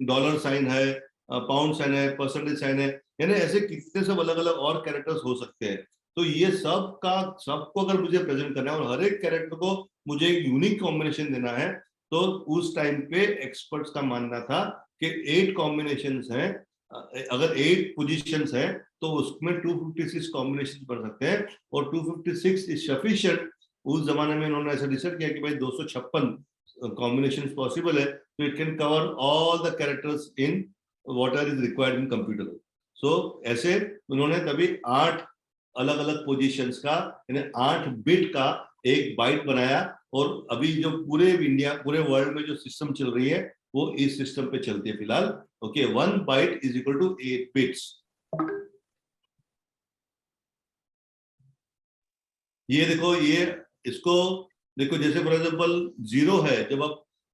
डॉलर साइन है, पाउंड साइन है, परसेंटेज साइन है, यानी ऐसे कितने सब अलग अलग और कैरेक्टर्स हो सकते हैं. तो ये सबको अगर मुझे प्रेजेंट करना है और हर एक कैरेक्टर को मुझे एक यूनिक कॉम्बिनेशन देना है, तो उस टाइम पे एक्सपर्ट्स का मानना था कि 8 कॉम्बिनेशंस हैं. अगर 8 पोजीशंस हैं तो उसमें 256 कॉम्बिनेशन बन सकते हैं, और 256 इज सफिशिएंट. उस जमाने में उन्होंने ऐसा डिसाइड किया कि भाई 256 कॉम्बिनेशंस पॉसिबल है, तो it can cover all the characters in whatever is required in computer. So ऐसे उन्होंने तभी 8 अलग अलग पोजीशंस का, यानी 8 बिट का एक बाइट बनाया. और अभी जो पूरे इंडिया, पूरे वर्ल्ड में जो सिस्टम चल रही है, वो इस सिस्टम पे चलती है फिलहाल. Okay, 1 byte is equal to 8 bits. ये देखो, ये इसको देखो, जैसे फॉर एग्जांपल 0 है,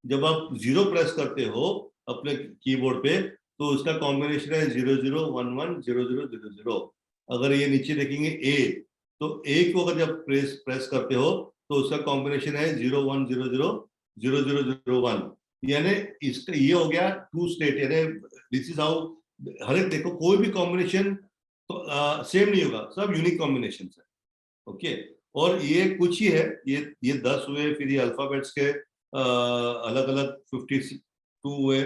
जब आप 0 प्रेस करते हो अपने कीबोर्ड पे, तो उसका कॉम्बिनेशन है 00110000. अगर ये नीचे देखेंगे A, तो A को अगर जब प्रेस करते हो तो उसका कॉम्बिनेशन है 01000001. यानी इसका ये हो गया 2 स्टेट. यानी दिस इज हाउ हर एक, देखो कोई भी कॉम्बिनेशन तो सेम नहीं होगा, सब यूनिक कॉम्बिनेशन है. ओके, और ये कुछ ही है, ये 10 हुए, फिर ये अल्फाबेट्स के अलग अलग 52 हुए,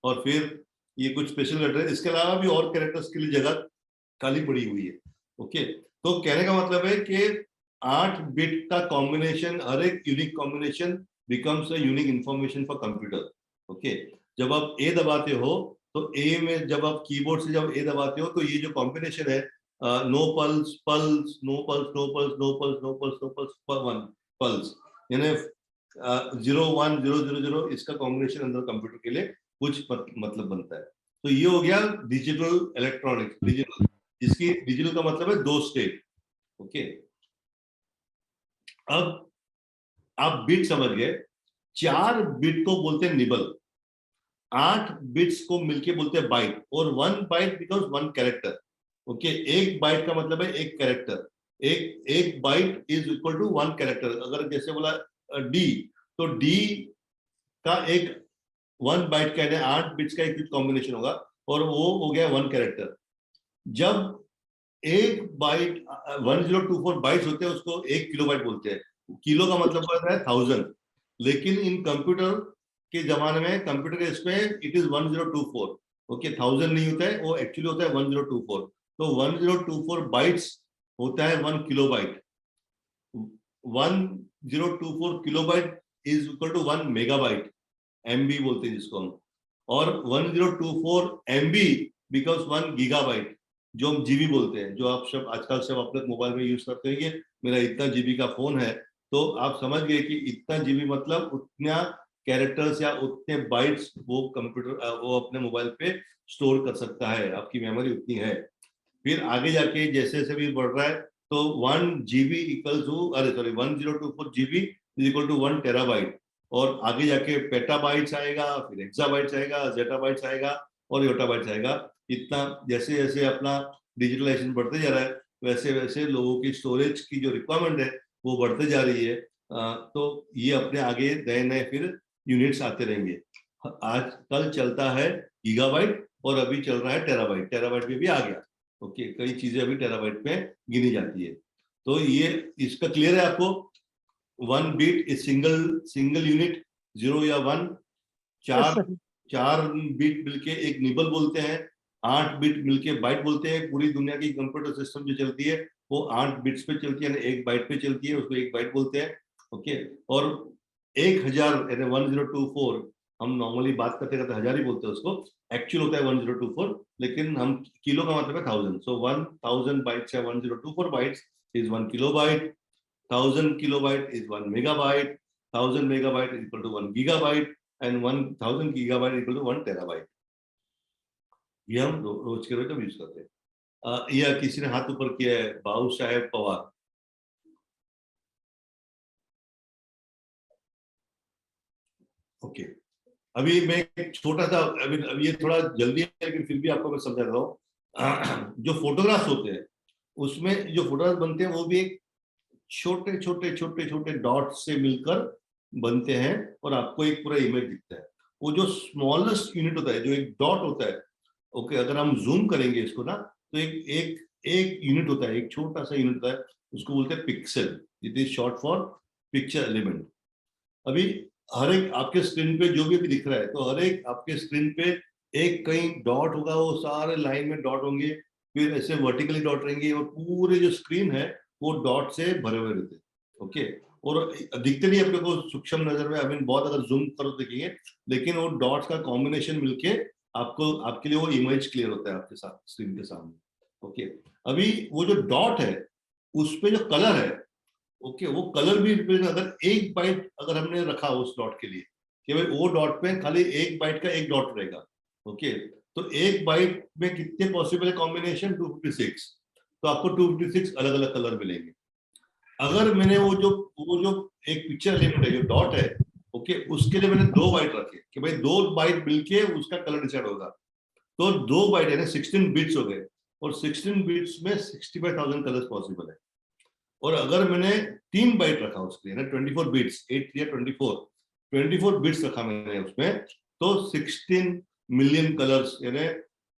और फिर ये कुछ स्पेशल लेटर. इसके अलावा भी और कैरेक्टर्स के लिए जगह खाली पड़ी हुई है. ओके, तो कहने का मतलब है कि 8 बिट का कॉम्बिनेशन, हर एक unique combination becomes a unique information for computer. Okay, जब आप A दबाते हो, तो A में जब आप कीबोर्ड से जब A दबाते हो, तो ये जो कॉम्बिनेशन है, no pulse, pulse, no pulse, no pulse, no pulse, no pulse, no pulse, 1 pulse, यानी 01000, इसका कॉम्बिनेशन अंदर कंप्यूटर के लिए कुछ मतलब बनता है. तो ये हो गया डिजिटल इलेक्ट्रॉनिक्स. डिजिटल, इसकी डिजिटल का मतलब है 2 स्टेट. ओके, अब आप बिट समझ गए. 4 बिट को बोलते हैं निबल, 8 बिट्स को मिलके बोलते हैं बाइट, और 1 byte becomes 1 character. Okay, 1 byte का मतलब है 1 कैरेक्टर. एक byte is equal to 1 character. अगर जैसे बोला D, तो D का एक 1 बाइट का, 8 बिट्स का एक कॉम्बिनेशन होगा, और वो हो गया 1 कैरेक्टर. जब एक बाइट 1024 बाइट्स होते हैं, उसको 1 किलोबाइट बोलते हैं. किलो का मतलब होता है 1000, लेकिन इन कंप्यूटर के जमाने में, कंप्यूटर के इसमें इट इज 1024. ओके, 1000 नहीं होता है, वो एक्चुअली होता है 1024. तो 1024 बाइट्स होता है 1 kilobyte. 1024 kilobyte is equal to 1 megabyte, MB बोलते हैं जिसको हम. और 1024 MB बिकम्स 1 गीगाबाइट, जो हम जीबी बोलते हैं, जो आप सब आजकल सब अपने मोबाइल में यूज करते हैं. मेरा इतना जीबी का फोन है, तो आप समझ गए कि इतना जीबी मतलब उतना कैरेक्टर्स या उतने बाइट्स वो कंप्यूटर वो अपने मोबाइल पे स्टोर कर सकता है, आपकी मेमोरी उतनी है। फिर आगे जाके जैसे जैसे भी बढ़ रहा है तो 1 GB equal to 1024 GB is equal to 1 terabyte, और आगे जाके पेटाबाइट्स आएगा, फिर एक्साबाइट्स आएगा, जेटाबाइट्स आएगा और योटाबाइट्स आएगा। इतना जैसे जैसे अपना डिजिटलाइजेशन बढ़ते जा रहा है वैसे वैसे लोगों की स्टोरेज की जो रिक्वायरमेंट है वो बढ़ते जा रही है। तो ये अपने आगे नए नए फिर यूनिट्स आते रहेंगे। आज कल चलता है गीगाबाइट और अभी चल रहा है टेराबाइट, टेराबाइट में भी आ गया। ओके, कई चीजें अभी टेराबाइट में गिनी जाती है। तो ये इसका क्लियर है आपको? 1 बिट इज सिंगल यूनिट, 0 या 1। चार बिट मिलके एक निबल बोलते हैं, 8 बिट मिलके बाइट बोलते हैं। पूरी दुनिया की कंप्यूटर सिस्टम जो चलती है वो 8 बिट्स पे चलती है, 1 बाइट पे चलती है, उसको 1 बाइट बोलते हैं। ओके, और 1000 यानी 1024 हम नॉर्मली बात करते हैं तो 1000 ही बोलते हैं उसको, एक्चुअल होता है 1024, लेकिन हम किलो का मतलब है 1000। सो 1000 बाइट्स या 1024 bytes is 1 kilobyte, 1000 kilobyte is 1 megabyte, 1000 megabyte is equal to 1 gigabyte and 1000 gigabyte equal to 1 terabyte. ये हम रोज के रोज यूज करते हैं। या किसी ने हाथ ऊपर किया है, बाबू साहेब पवार। ओके, अभी मैं एक छोटा सा, अभी ये थोड़ा जल्दी है लेकिन फिर भी आपको मैं समझा रहा हूँ। जो फोटोग्राफ्स होते हैं उसमें जो फोटोग्राफ बनते हैं वो भी एक छोटे छोटे छोटे छोटे डॉट से मिलकर बनते हैं और आपको एक पूरा इमेज दिखता है। वो जो स्मॉलेस्ट यूनिट होता है, जो एक डॉट होता है, ओके, अगर हम जूम करेंगे इसको ना तो एक यूनिट होता है, एक छोटा सा यूनिट होता है, उसको बोलते हैं pixel. It is short for picture element. अभी हर एक आपके स्क्रीन पे जो भी दिख रहा है, तो हर एक आपके स्क्रीन पे एक कहीं डॉट होगा, वो सारे लाइन में डॉट होंगे, फिर ऐसे वर्टिकली डॉट रहेंगे और पूरे जो स्क्रीन है वो डॉट से भरे हुए रहते हैं। ओके, और दिखते नहीं अपने को सूक्ष्म नजर में, आई मीन बहुत अगर जूम करो देखेंगे, लेकिन वो डॉट्स का कॉम्बिनेशन मिलके आपको आपके लिए वो इमेज क्लियर होता है आपके साथ स्क्रीन के सामने। ओके, अभी वो जो डॉट है उस पे जो कलर है, ओके, वो कलर भी अगर 1 बाइट अगर हमने रखा उस डॉट के लिए कि भाई वो डॉट पे खाली 1 बाइट का एक डॉट रहेगा। ओके, तो 1 बाइट में कितने पॉसिबल है कॉम्बिनेशन? 256। तो आपको 256 अलग अलग कलर मिलेंगे। अगर मैंने वो जो एक पिक्चर एलिमेंट है जो डॉट है, ओके, उसके लिए मैंने 2 बाइट रखे कि भाई 2 बाइट मिलके उसका कलर डिसाइड होगा, तो 2 बाइट यानी 16 बिट्स हो गए, और 16 बिट्स में 65,000 कलर्स पॉसिबल है। और अगर मैंने 3 बाइट रखा उसके लिए, 24 बिट्स, 8 या 24 बिट्स रखा मैंने उसमें, तो 16 मिलियन कलर्स यानी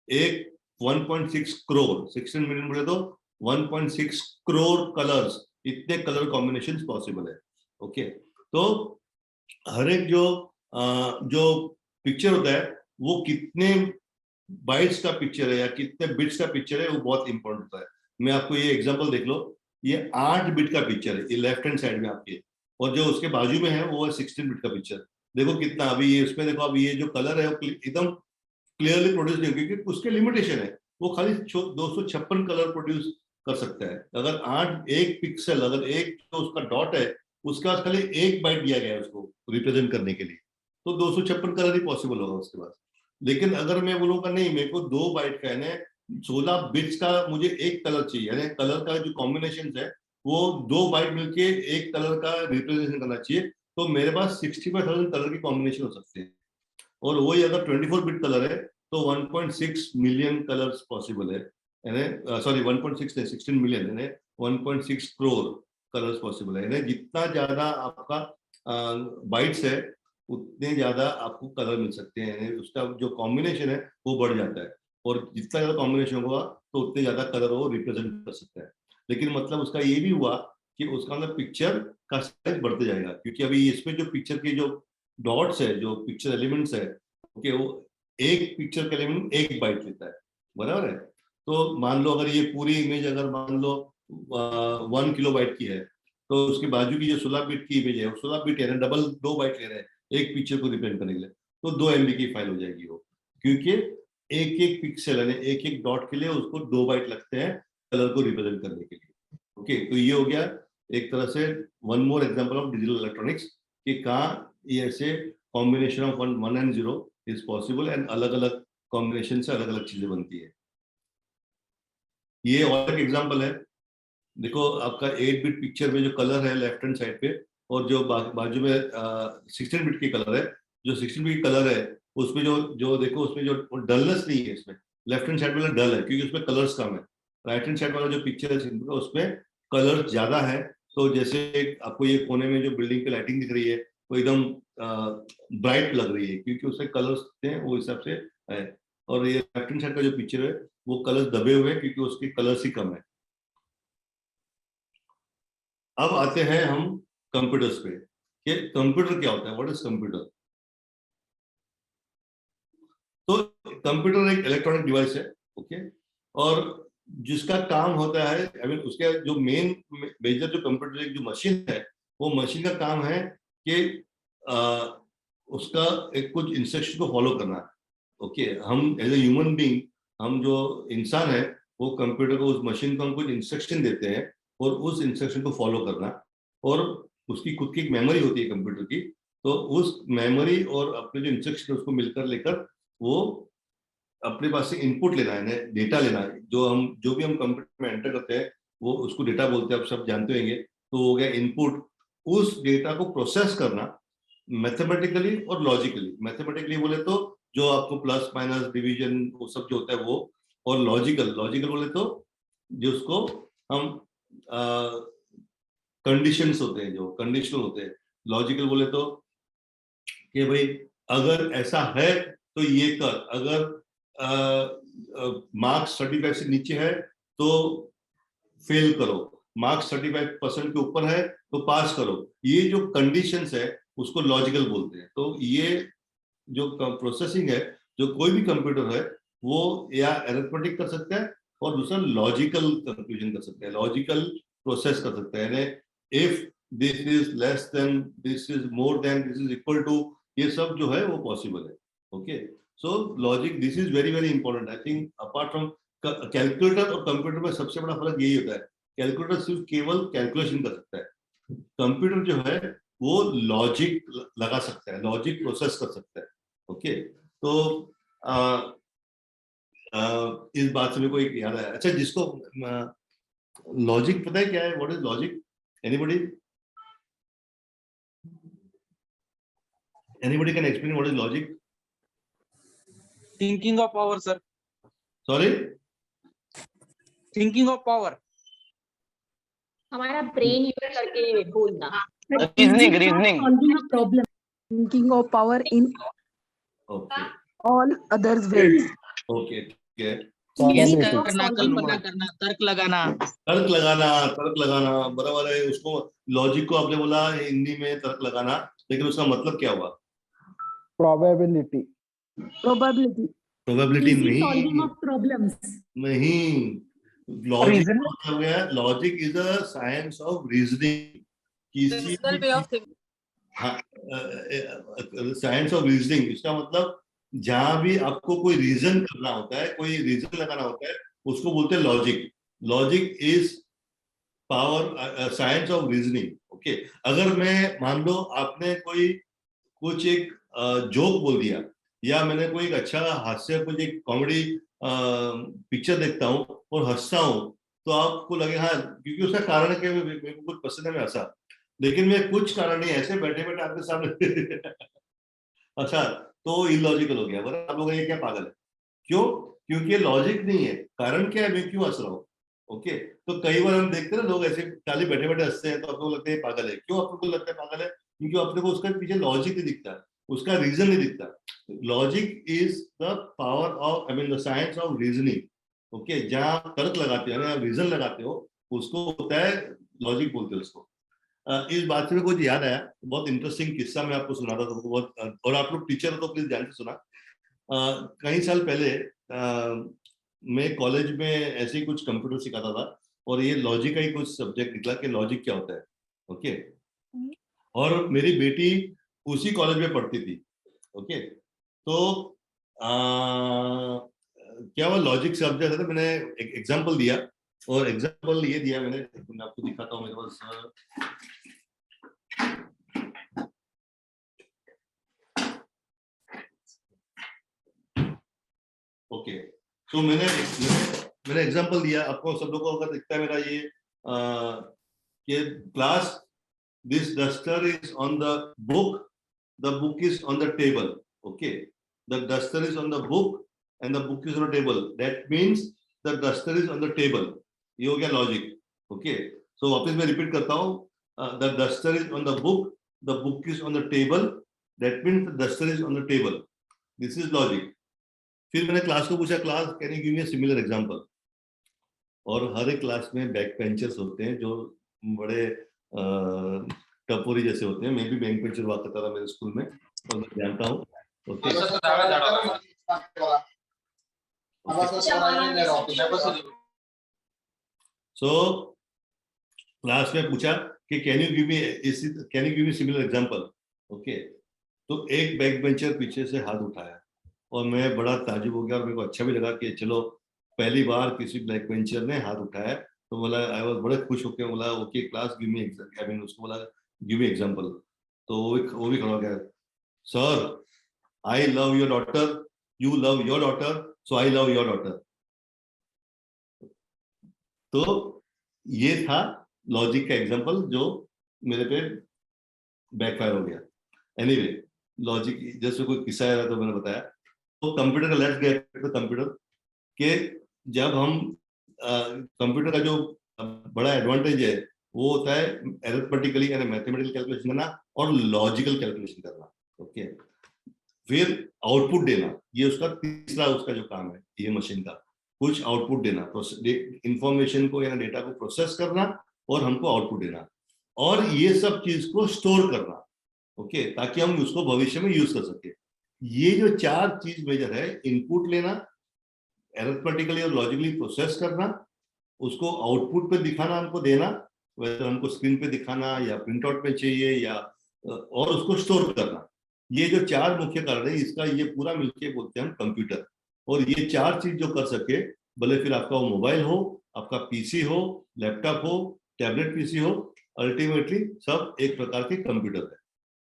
एक 1.6 करोड़, 16 मिलियन बोले तो 1.6 करोड़ कलर्स, इतने कलर कॉम्बिनेशंस पॉसिबल है। ओके, तो हर एक जो पिक्चर होता है वो कितने बाइट्स का पिक्चर है या कितने बिट्स का पिक्चर है वो बहुत इंपॉर्टेंट होता है। मैं आपको ये एग्जांपल देख लो, ये 8 बिट का पिक्चर है, ये लेफ्ट हैंड साइड में आपके, और जो उसके बाजू में है वो है 16 बिट का पिक्चर। देखो कितना, अभी ये उसमें देखो, अभी ये जो कलर है वो एकदम क्लियरली प्रोड्यूस नहीं, क्योंकि उसके लिमिटेशन है, वो खाली 256 कलर प्रोड्यूस कर सकता है। अगर 8 एक पिक्सल, अगर एक जो उसका डॉट है उसके पास खाली 1 बाइट दिया गया है उसको रिप्रेजेंट करने के लिए, तो 256 कलर ही पॉसिबल होगा उसके पास। लेकिन अगर मैं बोलूंगा नहीं, मेरे को 2 बाइट का यानी 16 बिट्स का मुझे एक कलर चाहिए, यानी कलर का जो कॉम्बिनेशन है वो 2 बाइट मिलके एक कलर का रिप्रेजेंटेशन करना चाहिए, तो मेरे पास 65,000 कलर की कॉम्बिनेशन हो सकते हैं। और वही अगर 24 बिट कलर है तो 1.6 मिलियन कलर्स पॉसिबल है, यानी सॉरी 1.6 नहीं 16 मिलियन, यानी 1.6 करोड़ कलर्स पॉसिबल है। यानी जितना ज्यादा आपका बाइट्स है उतने ज्यादा आपको कलर मिल सकते हैं, यानी उसका जो कॉम्बिनेशन है वो बढ़ जाता है, और जितना ज्यादा कॉम्बिनेशन होगा तो उतने ज्यादा कलर वो रिप्रेजेंट कर सकता है। लेकिन मतलब उसका ये भी हुआ कि उसका मतलब पिक्चर का साइज बढ़ते जाएगा, क्योंकि अभी इसमें जो पिक्चर के जो डॉट्स है, जो पिक्चर एलिमेंट्स है, ओके, वो एक पिक्चर का एलिमेंट 1 बाइट लेता है, बराबर है। तो मान लो अगर ये पूरी इमेज अगर मान लो 1 किलोबाइट की है, तो उसके बाजू की जो 16 बिट की इमेज है, 16 बिट है, डबल 2 बाइट ले रहे हैं एक पिक्चर को रिप्रेजेंट करने के लिए, तो 2 MB की फाइल हो जाएगी वो, क्योंकि एक एक पिक्सल यानी एक एक डॉट के लिए उसको 2 बाइट लगते हैं कलर को रिप्रेजेंट करने के लिए। ओके, तो ये हो गया एक तरह से one more example of digital electronics कि कहाँ ये ऐसे combination of 1 and 0 is possible, and अलग अलग कॉम्बिनेशन से अलग अलग चीजें बनती है। ये और एक एग्जांपल है, देखो आपका 8 बिट पिक्चर में जो कलर है लेफ्ट हैंड साइड पे, और जो बाजू में 16 बिट की कलर है, जो 16 बिट की कलर है उसमें जो देखो उसमें जो डलनेस नहीं है, इसमें लेफ्ट हैंड साइड वाला डल है क्योंकि उसमें कलर्स कम है। राइट हैंड साइड वाला जो पिक्चर है उसमें कलर ज्यादा है। तो जैसे आपको ये कोने में जो बिल्डिंग की लाइटिंग दिख रही है वो एकदम ब्राइट लग रही है क्योंकि उसमें कलर्स थे वो हिसाब से है। और ये लेफ्ट हैंड साइड का जो पिक्चर है वो कलर्स दबे हुए हैं क्योंकि उसके कलर्स ही कम है। अब आते हैं हम कंप्यूटर्स पे कि कंप्यूटर क्या होता है, व्हाट इज कंप्यूटर। तो कंप्यूटर एक इलेक्ट्रॉनिक डिवाइस है, ओके, और जिसका काम होता है, आई मीन उसका जो मेजर जो कंप्यूटर एक जो मशीन है, वो मशीन का काम है कि उसका एक कुछ इंस्ट्रक्शन को फॉलो करना है। ओके, हम एज ए ह्यूमन बीइंग, हम जो इंसान है वो कंप्यूटर को, उस मशीन को हम कुछ इंस्ट्रक्शन देते हैं और उस इंस्ट्रक्शन को फॉलो करना, और उसकी खुद की एक मेमोरी होती है कंप्यूटर की। तो उस मेमोरी और अपने जो इंस्ट्रक्शन उसको मिलकर लेकर वो अपने पास से इनपुट लेना है, डेटा लेना है। जो भी हम कंप्यूटर में एंटर करते हैं वो उसको डेटा बोलते हैं, आप सब जानते होंगे। तो हो गया इनपुट, उस डेटा को प्रोसेस करना मैथमेटिकली और लॉजिकली। मैथमेटिकली बोले तो जो आपको प्लस माइनस डिवीजन वो सब जो होता है वो, और लॉजिकल बोले तो जिसको हम कंडीशंस होते हैं, जो कंडीशनल होते हैं। लॉजिकल बोले तो कि भाई अगर ऐसा है तो ये कर, अगर मार्क्स 35 से नीचे है तो फेल करो, मार्क्स 35% के ऊपर है तो पास करो। ये जो कंडीशंस है उसको लॉजिकल बोलते हैं। तो ये जो प्रोसेसिंग है, जो कोई भी कंप्यूटर है वो या अरिथमेटिक कर सकता है और दूसरा लॉजिकल कंक्लूजन कर सकता है, लॉजिकल प्रोसेस कर सकता है। यानी if this is less than, this is more than, this is equal to, ये सब जो है वो पॉसिबल है। Okay, so logic, this is very very important. I think apart from calculator और कंप्यूटर में सबसे बड़ा फर्क यही होता है, कैलकुलेटर सिर्फ केवल कैलकुलेशन कर सकता है, कंप्यूटर जो है वो लॉजिक लगा सकता है, लॉजिक प्रोसेस कर सकता है। ओके, तो इस बात से मेरे को एक याद आया। अच्छा, जिसको लॉजिक पता है क्या है, what is logic, anybody can explain what is logic? Thinking of power sir. Sorry, thinking of power, हमारा ब्रेन यूज करके बोलना। Reasoning problem, thinking of power in okay all other ways. Okay, ठीक है। करना, कल्पना करना, तर्क लगाना, तर्क लगाना बराबर है। उसको लॉजिक को आपने बोला हिंदी में तर्क लगाना, लेकिन उसका मतलब क्या हुआ? Probability. Probability solving of problems. नहीं, लॉजिक मतलब क्या है? Logic is a science of reasoning, किसी साइंस ऑफ रीजनिंग। इसका मतलब जहां भी आपको कोई रीजन करना होता है, कोई रीजन लगाना होता है, उसको बोलते हैं logic. Logic is power, science of reasoning. Okay, अगर मैं मान लो आपने कुछ एक जोक बोल दिया, या मैंने कोई एक अच्छा हास्य, कुछ एक कॉमेडी पिक्चर देखता हूँ और हंसता हूँ, तो आपको लगे हाँ, क्योंकि उसका कारण है कि मेरे को कुछ पसंद है, मैं हंसा। लेकिन मैं कुछ कारण नहीं, ऐसे बैठे बैठे आपके सामने अच्छा, तो इलॉजिकल हो गया। बराबर, आप लोग ये क्या पागल है? क्यों? क्योंकि लॉजिक नहीं है, कारण क्या है, मैं क्यों हंस रहा हूँ। ओके, तो कई बार हम देखते हैं ना, लोग ऐसे खाली बैठे बैठे हंसते हैं, तो आपको लगता है पागल है। क्यों आपको लगता है पागल है? क्योंकि अपने को उसका पीछे लॉजिक नहीं दिखता, उसका रीजन नहीं दिखता। Logic is the power of, I mean the science of reasoning. Okay, जहां तर्क लगाते हो, रीजन लगाते हो, उसको होता है लॉजिक बोलते हैं उसको। इस बात से कुछ याद आया, बहुत इंटरेस्टिंग किस्सा मैं आपको सुनाता था, बहुत, और आप लोग टीचर हो तो प्लीज ध्यान से सुना। कई साल पहले मैं कॉलेज में ऐसे ही कुछ कंप्यूटर सिखाता था, और ये लॉजिक का ही कुछ सब्जेक्ट निकला कि लॉजिक क्या होता है। ओके, और मेरी बेटी उसी कॉलेज में पढ़ती थी। ओके, तो क्या हुआ, लॉजिक सब्जेक्ट था, मैंने एक एग्जाम्पल दिया, और एग्जाम्पल ये दिया मैंने, मैं आपको दिखाता हूँ मेरे पास। ओके, तो मैंने एग्जांपल दिया आपको, सब लोगों को अगर दिखता है मेरा ये class, this duster is on the book is on the table, okay, the duster is on the book and the book is on the table, that means the duster is on the table, ये हो गया लॉजिक, ओके। सो वापस मैं रिपीट करता हूँ, the duster is on the book is on the table, that means the duster is on the table, this is logic. फिर मैंने क्लास को पूछा, class can you give me a similar example, और हर एक क्लास में बैक बेंचर्स होते हैं जो बड़े टपोरी जैसे होते हैं, मैं भी बैक बेंचर हुआ करता था मेरे स्कूल में, और मैं जानता हूँ, सो क्लास में पूछा कि can you give me similar example, okay. तो एक बैक बेंचर पीछे से हाथ उठाया और मैं बड़ा ताजुब हो गया, और मेरे को अच्छा भी लगा कि चलो पहली बार किसी बैक बेंचर ने हाथ उठाया, तो बोला, आई वाज बड़े खुश होकर बोला, okay class give me example, I mean उसको बोला गिव मी एग्जांपल, तो वो भी खड़ा हो गया, sir I love your daughter, you love your daughter, so I love your daughter. तो ये था लॉजिक का एग्जांपल जो मेरे पे बैकफायर हो गया। एनीवे, लॉजिक जैसे कोई किस्सा है तो मैंने बताया, तो कंप्यूटर का, लेट्स गेट टू कंप्यूटर के, जब हम कंप्यूटर का जो बड़ा एडवांटेज है वो होता है अरिथमेटिकली यानी मैथमेटिकल कैलकुलेशन करना और लॉजिकल कैलकुलेशन करना, ओके। फिर आउटपुट देना, ये उसका तीसरा उसका जो काम है ये मशीन का, कुछ आउटपुट देना, इंफॉर्मेशन को या डेटा को प्रोसेस करना और हमको आउटपुट देना, और ये सब चीज को स्टोर करना, ओके, ताकि हम उसको भविष्य में यूज कर सके। ये जो चार चीज मेजर है, इनपुट लेना, अरिथमेटिकली और लॉजिकली प्रोसेस करना, उसको आउटपुट पे दिखाना, हमको देना, वैसे हमको स्क्रीन पे दिखाना या प्रिंट आउट पे चाहिए, या और उसको स्टोर करना, ये जो चार मुख्य कारण है, इसका ये पूरा मिलके बोलते हैं हम कंप्यूटर। और ये चार चीज जो कर सके, भले फिर आपका वो मोबाइल हो, आपका पीसी हो, लैपटॉप हो, टैबलेट पीसी हो, अल्टीमेटली सब एक प्रकार के कंप्यूटर है,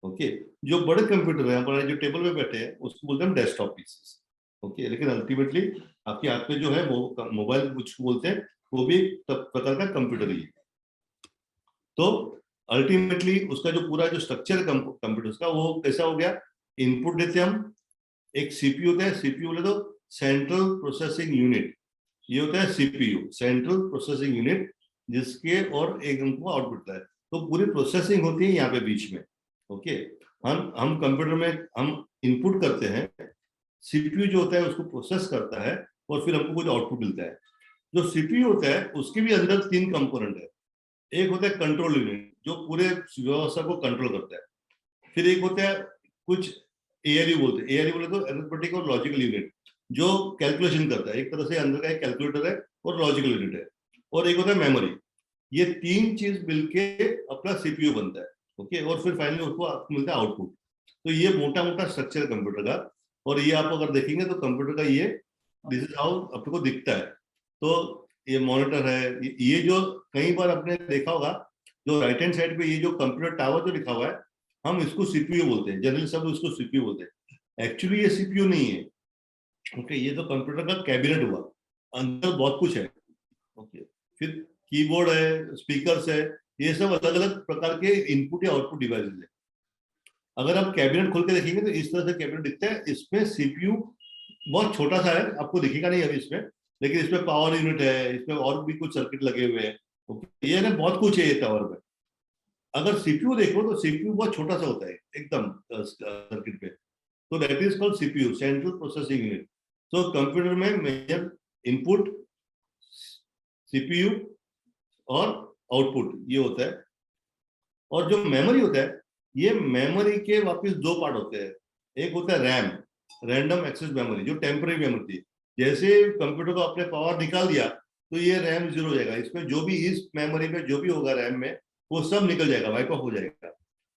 ओके। जो बड़े कंप्यूटर है हमारे जो टेबल पे बैठे हैं उसको बोलते हैं डेस्कटॉप पीसी, ओके। लेकिन अल्टीमेटली आपके हाथ में जो है वो मोबाइल कुछ बोलते हैं, वो भी एक प्रकार का कंप्यूटर ही है। तो अल्टीमेटली उसका जो पूरा जो स्ट्रक्चर है कंप्यूटर का, वो कैसा हो गया, इनपुट देते हम, एक सीपीयू होता है, सीपीयू बोले तो सेंट्रल प्रोसेसिंग यूनिट, ये होता है सीपीयू, सेंट्रल प्रोसेसिंग यूनिट, जिसके और एक हमको आउटपुट होता है, तो पूरी प्रोसेसिंग होती है यहाँ पे बीच में, ओके। हम कंप्यूटर में हम इनपुट करते हैं, सीपीयू जो होता है उसको प्रोसेस करता है और फिर हमको कुछ आउटपुट मिलता है। जो सीपीयू होता है उसके भी अंदर तीन कंपोनेंट है, एक होता है कंट्रोल यूनिट जो पूरे व्यवस्था को कंट्रोल करता है, फिर एक होता है कुछ एआरयू बोलते हैं, एआरयू बोले तो अरिथमेटिक और लॉजिकल यूनिट जो कैलकुलेशन करता है, एक तरह से अंदर का एक कैलकुलेटर है और लॉजिकल यूनिट है, और एक होता है मेमोरी। ये तीन चीज मिलके अपना सीपीयू बनता है, ओके, और फिर फाइनली उसको मिलता है आउटपुट। तो ये मोटा मोटा स्ट्रक्चर है कंप्यूटर का, और ये आप अगर देखेंगे तो कंप्यूटर का ये दिस इज हाउ आपको दिखता है। तो ये मॉनिटर है, ये जो कई बार आपने देखा होगा, जो राइट हैंड साइड पे ये जो कंप्यूटर टावर जो लिखा हुआ है, हम इसको सीपीयू बोलते हैं, जनरली सब इसको सीपीयू बोलते हैं। एक्चुअली ये सीपीयू नहीं है, ओके, ये तो कंप्यूटर का कैबिनेट हुआ, अंदर बहुत कुछ है, ओके। फिर कीबोर्ड है, स्पीकर्स है, ये सब अलग अलग प्रकार के इनपुट या आउटपुट डिवाइसेस है। अगर आप कैबिनेट खोल के देखेंगे तो इस तरह से कैबिनेट दिखता है, इसमें सीपीयू बहुत छोटा सा है, आपको दिखेगा नहीं अभी इसमें, लेकिन इसमें पावर यूनिट है, इसमें और भी कुछ सर्किट लगे हुए हैं, ये ना बहुत कुछ है ये टावर में। अगर सीपीयू देखो तो सीपीयू बहुत छोटा सा होता है एकदम सर्किट पे, तो that is called CPU, central processing unit. तो कंप्यूटर में मेजर इनपुट, सीपीयू और आउटपुट ये होता है, और जो मेमोरी होता है, ये मेमोरी के वापस दो पार्ट होते हैं, एक होता है रैम, रैंडम एक्सेस मेमोरी, जो टेम्पररी मेमोरी थी, जैसे कंप्यूटर को आपने पावर निकाल दिया तो ये रैम जीरो हो जाएगा, इसमें जो भी इस मेमोरी में जो भी होगा रैम में वो सब निकल जाएगा, वाइप ऑफ हो जाएगा।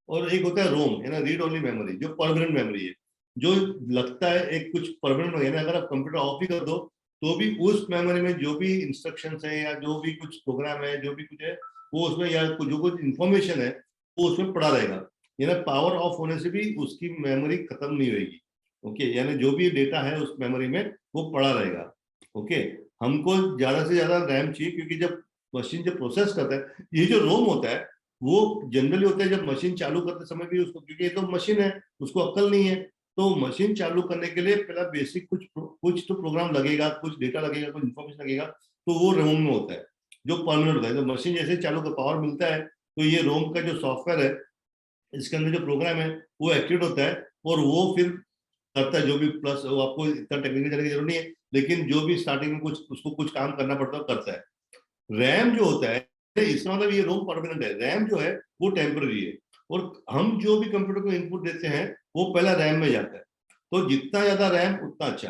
और एक होता है रोम, यानी रीड ओनली मेमोरी, जो परमानेंट मेमोरी है, जो लगता है एक कुछ परमानेंट, यानी अगर आप कंप्यूटर ऑफ भी कर दो तो भी उस मेमोरी में जो भी इंस्ट्रक्शंस है या जो भी कुछ प्रोग्राम है, जो भी कुछ है वो उसमें, या जो कुछ इंफॉर्मेशन है वो उसमें पड़ा रहेगा, यानी पावर ऑफ होने से भी उसकी मेमोरी खत्म नहीं होगी। ओके, यानी जो भी डेटा है उस मेमोरी में वो पड़ा रहेगा। ओके, हमको ज्यादा से ज्यादा रैम चाहिए, क्योंकि जब मशीन जब प्रोसेस करता है, ये जो रोम होता है वो जनरली होता है जब मशीन चालू करते समय भी उसको, क्योंकि ये तो मशीन है, उसको अक्ल नहीं है, तो मशीन चालू करने के लिए पहला बेसिक कुछ तो प्रोग्राम लगेगा, कुछ डेटा लगेगा, कुछ इन्फॉर्मेशन लगेगा, तो वो रोम में होता है जो परमानेंट होता है। तो मशीन जैसे चालू कर पावर मिलता है तो ये रोम का जो सॉफ्टवेयर है, इसके अंदर जो प्रोग्राम है वो एक्टिवेट होता है, और वो फिर करता है जो भी प्लस, वो आपको इतना टेक्निकल जाने की जरूरत नहीं है, लेकिन जो भी स्टार्टिंग में उसको कुछ काम करना पड़ता है करता है। रैम जो होता है, इसका मतलब ये रोम परमानेंट है, रैम जो है वो टेम्पररी है, और हम जो भी कंप्यूटर को इनपुट देते हैं वो पहला रैम में जाता है। तो जितना ज्यादा रैम उतना अच्छा।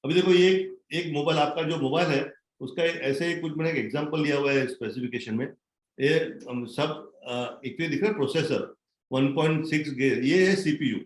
अभी देखो ये एक मोबाइल, आपका जो मोबाइल है उसका ऐसे कुछ मैंने एक एग्जांपल लिया हुआ है स्पेसिफिकेशन में, ये सब एक दिख रहा है प्रोसेसर 1.6 ये है सीपीयू।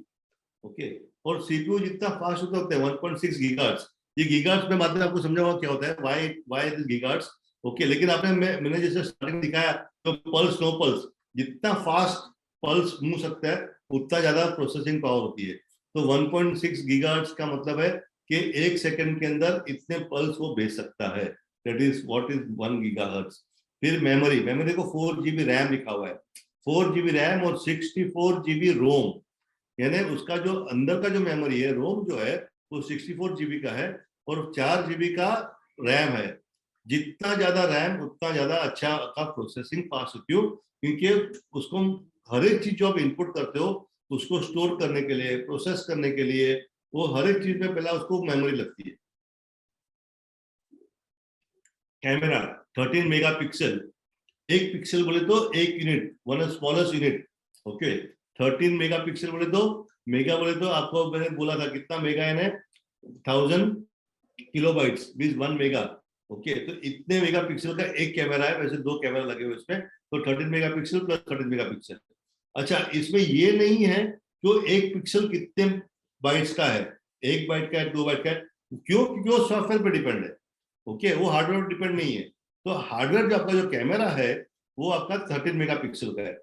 ओके, और सीपीयू जितना फास्ट होता है 1.6 गीगाहर्ट्ज, ये गीगाहर्ट्ज में बाद में आपको समझाऊंगा क्या होता है, व्हाई दिस गीगाहर्ट्ज। ओके, लेकिन आपने मैंने जैसे स्टार्टिंग दिखाया तो पल्स नो पल्स, जितना फास्ट पल्स मूव सकता है उतना ज्यादा प्रोसेसिंग पावर होती है। तो 1.6 गीगाहर्ट्ज का मतलब है कि 1 सेकंड के अंदर इतने पल्स वो भेज सकता है, that is what is 1 gigahertz. फिर मेमोरी को 4 GB रैम लिखा हुआ है, 4 GB रैम और 64 GB रोम, यानी उसका जो अंदर का जो मेमोरी है, रोम जो है वो 64 GB का है और 4 GB का रैम है। जितना ज्यादा रैम उतना ज्यादा अच्छा का प्रोसेसिंग फास्ट होती हो, क्योंकि उसको हर एक चीज जो आप इनपुट करते हो उसको स्टोर करने के लिए, प्रोसेस करने के लिए, वो हर एक चीज में पहला उसको मेमोरी लगती है। कैमरा 13 मेगापिक्सल, एक पिक्सल बोले तो एक unit, one smallest unit. Okay, 13 megapixel बोले तो, मेगा बोले तो आपको मैंने बोला था कितना मेगा है, 1000 किलोबाइट्स मींस 1 मेगा। ओके, तो इतने मेगापिक्सल का एक कैमरा है, वैसे 2 कैमरा लगे हुए इसमें, तो 13 मेगापिक्सल प्लस 13 मेगापिक्सल। अच्छा, इसमें ये नहीं है जो एक पिक्सल कितने बाइट्स का है, 1 बाइट का है, 2 बाइट का है, क्यों? क्योंकि वो सॉफ्टवेयर पे डिपेंड है। ओके, वो हार्डवेयर पर डिपेंड नहीं है। तो हार्डवेयर जो आपका जो कैमरा है वो आपका 13 मेगापिक्सल का है।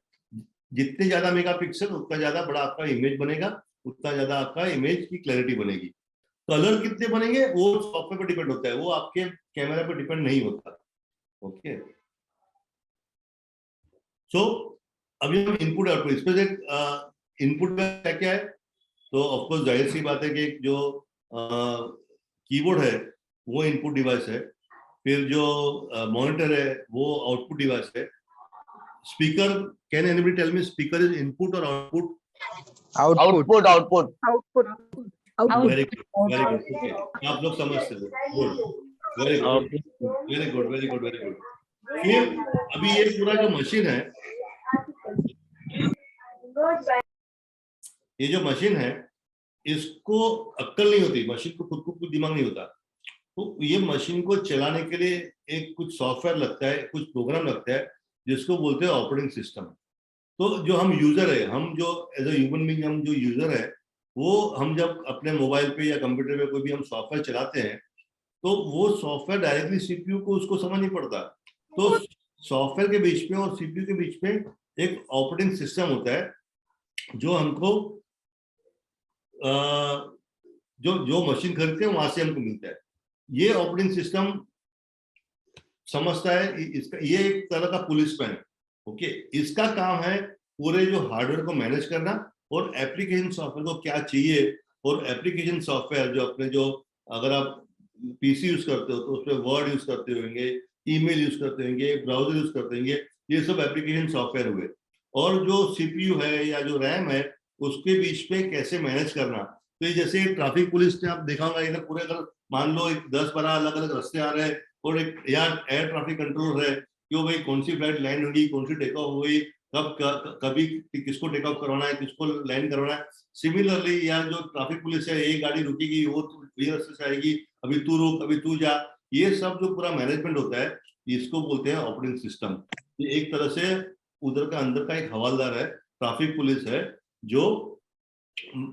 जितने ज्यादा मेगापिक्सल उतना ज्यादा बड़ा आपका इमेज बनेगा, उतना ज्यादा आपका इमेज की क्लैरिटी बनेगी। कलर कितने बनेंगे वो सॉफ्टवेयर पर डिपेंड होता है, वो आपके कैमरा पर डिपेंड नहीं होता। ओके, सो अभी हम इनपुट आउटपुट, इस पर इनपुट में क्या क्या है, तो ऑफकोर्स जाहिर सी बात है कि जो कीबोर्ड है वो इनपुट डिवाइस है, फिर जो मॉनिटर है वो आउटपुट डिवाइस है। Speaker, can anybody tell me speaker is input और output? Output output very good, very good. Okay, आप लोग समझते हो, good, very good, very good, very good, very good. फिर अभी ये पूरा जो मशीन है, ये जो मशीन है इसको अक्ल नहीं होती, मशीन को खुद को कुछ दिमाग नहीं होता, तो ये मशीन को चलाने के लिए एक कुछ सॉफ्टवेयर लगता है, कुछ प्रोग्राम लगता है जिसको बोलते हैं ऑपरेटिंग सिस्टम। तो जो हम यूजर है, हम जो एज अ ह्यूमन बीइंग हम जो यूजर है, वो हम जब अपने मोबाइल पे या कंप्यूटर पे कोई भी हम सॉफ्टवेयर चलाते हैं तो वो सॉफ्टवेयर डायरेक्टली सीपीयू को उसको समझ नहीं पड़ता। तो सॉफ्टवेयर के बीच में और सीपीयू के बीच में एक ऑपरेटिंग सिस्टम होता है जो हमको जो मशीन खरीदते हैं वहां से हमको मिलता है। ये ऑपरेटिंग सिस्टम समझता है, इसका ये एक तरह का पुलिसमैन है। ओके, इसका काम है पूरे जो हार्डवेयर को मैनेज करना और एप्लीकेशन सॉफ्टवेयर को क्या चाहिए, और एप्लीकेशन सॉफ्टवेयर जो अपने जो अगर आप पीसी यूज करते हो तो उसमें वर्ड यूज करते होंगे, ईमेल यूज करते होंगे, ब्राउजर यूज करते होंगे, ये सब एप्लीकेशन सॉफ्टवेयर हुए। और जो सीपीयू है या जो रैम है उसके बीच में कैसे मैनेज करना। तो ये जैसे ट्रैफिक पुलिस ने आप देखा होगा, इधर पूरे अगर मान लो 10-12 अलग अलग रास्ते आ रहे हैं और एक यार एयर ट्रैफिक कंट्रोलर है कि भाई कौन सी फ्लाइट लैंड होगी, कौन सी टेक ऑफ होगी, कभी किसको टेक ऑफ करवाना है, किसको लैंड करवाना है। सिमिलरली यार जो ट्रैफिक पुलिस है, एक गाड़ी रुकेगी वो ये रास्ते से आएगी, अभी तू रुक, अभी तू जा, ये सब जो पूरा मैनेजमेंट होता है इसको बोलते हैं ऑपरेटिंग सिस्टम। ये एक तरह से उधर का अंदर का एक हवालदार है, ट्रैफिक पुलिस है, जो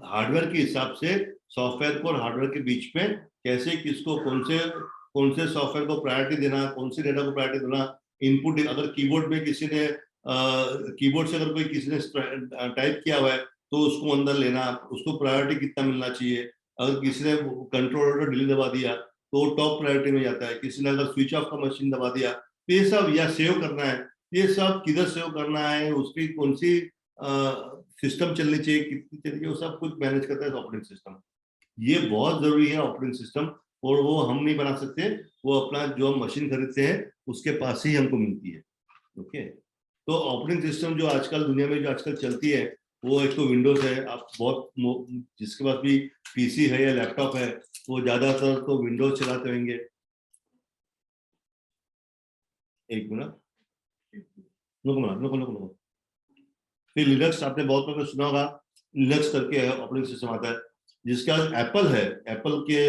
हार्डवेयर के हिसाब से सॉफ्टवेयर को और हार्डवेयर के बीच में कैसे किसको कौन से सॉफ्टवेयर को प्रायोरिटी देना, कौन से डेटा को प्रायोरिटी देना। इनपुट अगर कीबोर्ड में किसी ने कीबोर्ड से अगर कोई किसी ने टाइप किया हुआ है तो उसको अंदर लेना, उसको प्रायोरिटी कितना मिलना चाहिए। अगर किसी ने कंट्रोल ऑल्टर डिलीट दबा दिया तो टॉप प्रायोरिटी में जाता है, किसी ने अगर स्विच ऑफ का मशीन दबा दिया तो ये सब, या सेव करना है, ये सब किधर सेव करना है, उसकी कौन सी सिस्टम चलनी चाहिए, कितनी चलनी चाहिए, वो सब कुछ मैनेज करता है ऑपरेटिंग सिस्टम। ये बहुत जरूरी है ऑपरेटिंग सिस्टम, और वो हम नहीं बना सकते, वो अपना जो हम मशीन खरीदते हैं उसके पास ही हमको मिलती है। ओके, तो ऑपरेटिंग सिस्टम जो आजकल दुनिया में जो आजकल चलती है, वो एक तो विंडोज है। आप बहुत जिसके पास भी पीसी है या लैपटॉप है वो ज्यादातर तो विंडोज चलाते होंगे। एक मिनट, नुको। फिर लिनक्स आपने बहुत बार सुना होगा, लिनक्स करके ऑपरेटिंग सिस्टम आता है। जिसका एप्पल है, एप्पल के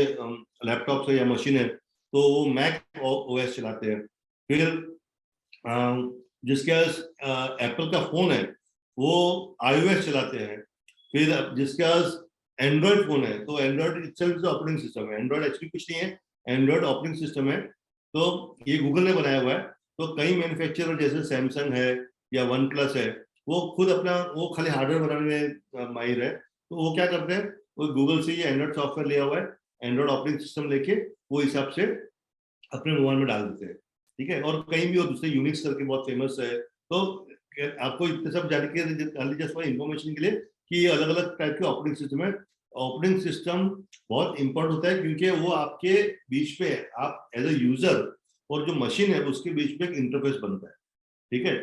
लैपटॉप से या मशीन है तो वो मैक ओएस चलाते हैं। फिर जिसका एप्पल का फोन है वो iOS चलाते हैं। फिर जिसका एंड्रॉइड फोन है तो एंड्रॉइड इटसेल्फ ऑपरेटिंग सिस्टम है। एंड्रॉइड एक्चुअली कुछ नहीं है, एंड्रॉइड ऑपरेटिंग सिस्टम है, तो ये गूगल ने बनाया हुआ है। तो कई मैन्युफैक्चरर जैसे सैमसंग है या वन प्लस है, वो खुद अपना वो खाली हार्डवेयर बनाने में माहिर है, तो वो क्या करते हैं, वो गूगल से ये एंड्रॉइड सॉफ्टवेयर लिया हुआ है, एंड्रॉइड ऑपरेटिंग सिस्टम लेके वो हिसाब से अपने मोबाइल में डाल देते हैं। ठीक है, और कहीं भी और दूसरे यूनिक्स करके बहुत फेमस है। तो आपको इतने सब जानकारी जस्ट फॉर इंफॉर्मेशन के लिए कि ये अलग अलग टाइप के ऑपरेटिंग सिस्टम है। ऑपरेटिंग सिस्टम बहुत इंपॉर्टेंट होता है क्योंकि वो आपके बीच पे, आप एज ए यूजर और जो मशीन है उसके बीच में एक इंटरफेस बनता है। ठीक है,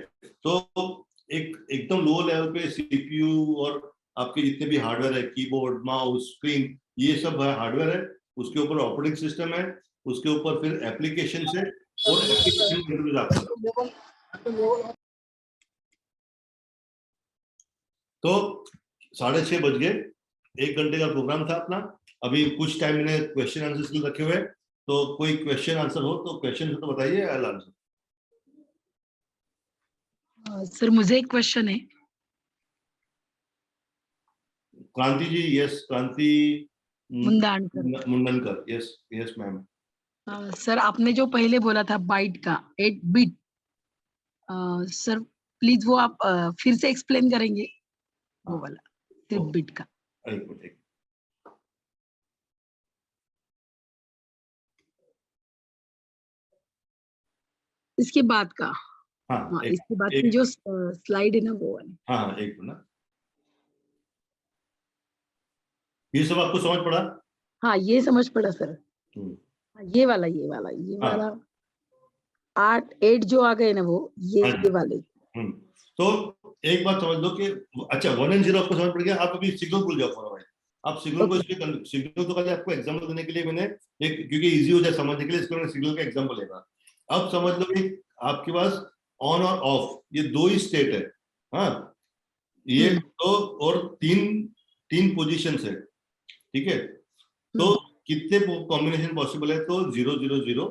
तो एकदम लो लेवल पे सीपीयू और आपके जितने भी हार्डवेयर है, कीबोर्ड, माउस, स्क्रीन, ये सब हार्डवेयर है, उसके ऊपर ऑपरेटिंग सिस्टम है, उसके ऊपर फिर एप्लीकेशन है और एप्लीकेशन आपका। तो 6:30 बज गए, 1 घंटे का प्रोग्राम था अपना। अभी कुछ टाइम मैंने क्वेश्चन आंसर के लिए रखे हुए, तो कोई क्वेश्चन आंसर हो तो क्वेश्चन तो बताइए, आई विल आंसर। सर मुझे एक क्वेश्चन है। क्रांति जी, यस, क्रांति मुंडनकर, यस मैम। सर आपने जो पहले बोला था बाइट का 8 बिट, सर प्लीज वो आप फिर से एक्सप्लेन करेंगे, वो वाला सिर्फ बिट का। इसके बाद का, हाँ, इसके बाद की जो स्लाइड है ना वो वाली। हाँ, एक मिनट, ये सब आपको समझ पड़ा? हाँ, ये समझ पड़ा सर। ये वाला 8 जो आ गए ना वो, ये वाले। तो एक बात समझ लो कि अच्छा 1 और 0 आपको समझ पड़ गया। आप अभी सिग्नल भूल जाओ फॉर भाई, आप सिग्नल को इसलिए, सिग्नल तो पहले आपको एग्जांपल देने के लिए मैंने एक, क्योंकि इजी हो जाए समझने के लिए, इसको मैंने सिग्नल का एग्जांपल लेगा। अब समझ लो कि आपके पास ऑन और ऑफ ये 2 ही स्टेट है। हाँ, ये तो और तीन पोजीशंस है। ठीक है, तो कितने कॉम्बिनेशन पॉसिबल है? तो 0 0 0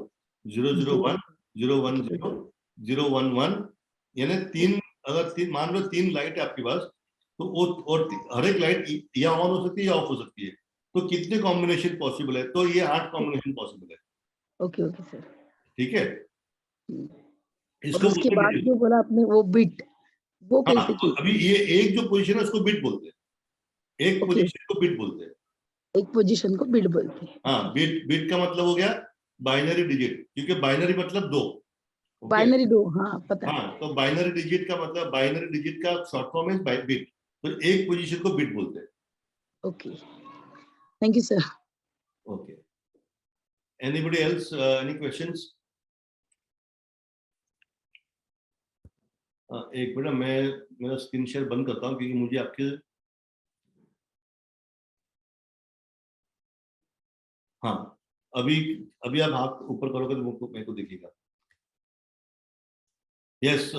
0 0 1 0 1 0 0 1 1, यानी 3, अगर मान लो 3 लाइट है आपके पास, तो और हर एक लाइट या ऑन हो सकती है या ऑफ हो सकती है। तो कितने कॉम्बिनेशन पॉसिबल है? तो ये 8 कॉम्बिनेशन पॉसिबल है। ओके सर, ठीक है। इसको उसके बाद जो बोला आपने वो बिट, वो कैसे की? अभी ये एक जो पोजीशन है उसको बिट बोलते हैं, एक पोजीशन को बिट बोलते हैं, एक पोजीशन को बिट बोलते हैं। हाँ, बिट का मतलब हो गया बाइनरी डिजिट, क्योंकि बाइनरी मतलब 2, बाइनरी 2, हाँ पता है। हाँ, तो बाइनरी डिजिट का मतलब, बाइनरी डिजिट का शॉर्ट फॉर्म है बिट, तो एक पोजीशन को बिट बोलते हैं। Okay, thank you sir. Okay, anybody else, any questions? एक मिनट, मैं मेरा स्क्रीन शेयर बंद करता हूँ क्योंकि मुझे आपके, हाँ, अभी आप हाथ ऊपर करोगे तो मेरे को दिखेगा। Yes,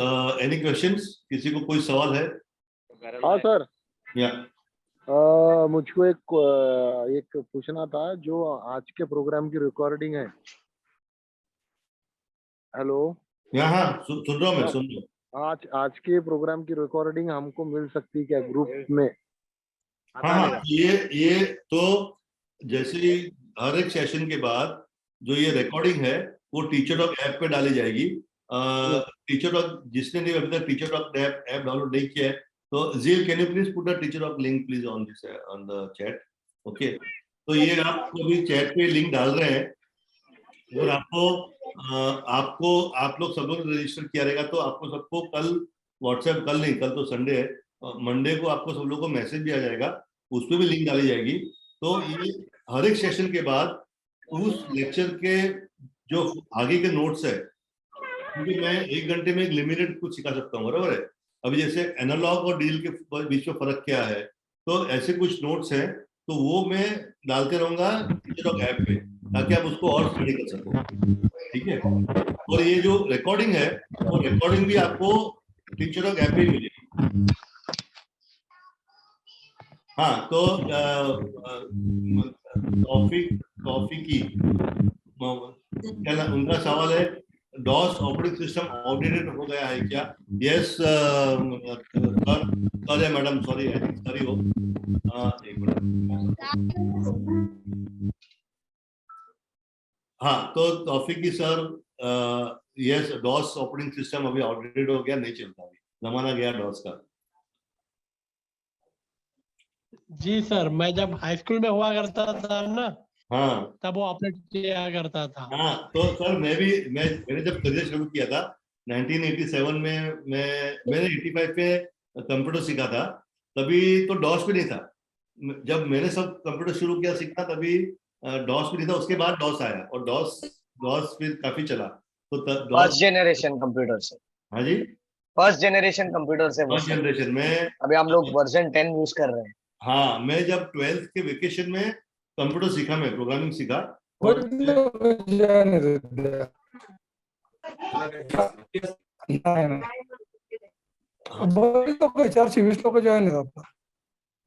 any questions? किसी को कोई सवाल है? हाँ सर, या मुझको एक पूछना था, जो आज के प्रोग्राम की रिकॉर्डिंग है। हेलो, हाँ, सुन रहा हूँ मैं, सुन रहा हूँ। आज के प्रोग्राम की रिकॉर्डिंग हमको मिल सकती है क्या ग्रुप में? हाँ, ये तो जैसे हर एक सेशन के बाद जो ये रिकॉर्डिंग है वो टीचर टॉक ऐप पे डाली जाएगी। टीचर टॉक जिसने नहीं अभी तक टीचर टॉक ऐप डाउनलोड नहीं किया है तो Zil, can you please put a teacher of link please on this on the chat? Okay. तो ये आपको अभी चैट पे लिंक डाल रहे हैं और आपको आप लोग सब लोग रजिस्टर किया रहेगा तो आपको सबको कल व्हाट्सएप, कल नहीं, कल तो संडे है, मंडे को आपको सब लोग को मैसेज भी आ जाएगा, उस पर भी लिंक डाली जाएगी। तो ये हर एक सेशन के बाद उस लेक्चर के जो आगे के नोट्स है, क्योंकि मैं 1 घंटे में एक लिमिटेड कुछ सिखा सकता हूँ, बराबर है। अभी जैसे एनालॉग और डिजिटल के बीच में फर्क क्या है, तो ऐसे कुछ नोट्स हैं, तो वो मैं डालते रहूंगा टीचर ऐप पे, ताकि आप उसको और स्टडी कर सको, ठीक है। और ये जो रिकॉर्डिंग है, वो रिकॉर्डिंग भी आपको टीचर ऐप पे मिलेगी। हाँ, तो कॉफी की उनका सवाल है, डॉस ऑपरेटिंग सिस्टम आउटडेटेड हो गया है क्या? यस सर है madam, sorry, I think sorry हो, एक मिनट। हाँ, तो तौफीक की sir, yes, DOS operating system अभी आउटडेटेड हो गया, नहीं चलता, अभी जमाना गया डॉस का। जी सर, मैं जब हाई स्कूल में हुआ करता था ना, हाँ, तब वो ऑपरेट किया करता था। हाँ, तो सर मैंने जब करियर शुरू किया था 1987 में, मैंने 85 पे कंप्यूटर सीखा था, तभी तो डॉस भी नहीं था। जब मैंने सब कंप्यूटर शुरू किया सीखना, तभी डॉस भी नहीं था, उसके बाद डॉस आया, और डॉस फिर काफी चला। तो फर्स्ट जनरेशन कंप्यूटर से। हाँ जी, फर्स्ट जनरेशन कंप्यूटर से। फर्स्ट जनरेशन में अभी हम लोग वर्जन 10 यूज कर रहे हैं। हाँ, मैं जब 12th के वेकेशन में कंप्यूटर सीखा, मैं प्रोग्रामिंग सीखा, और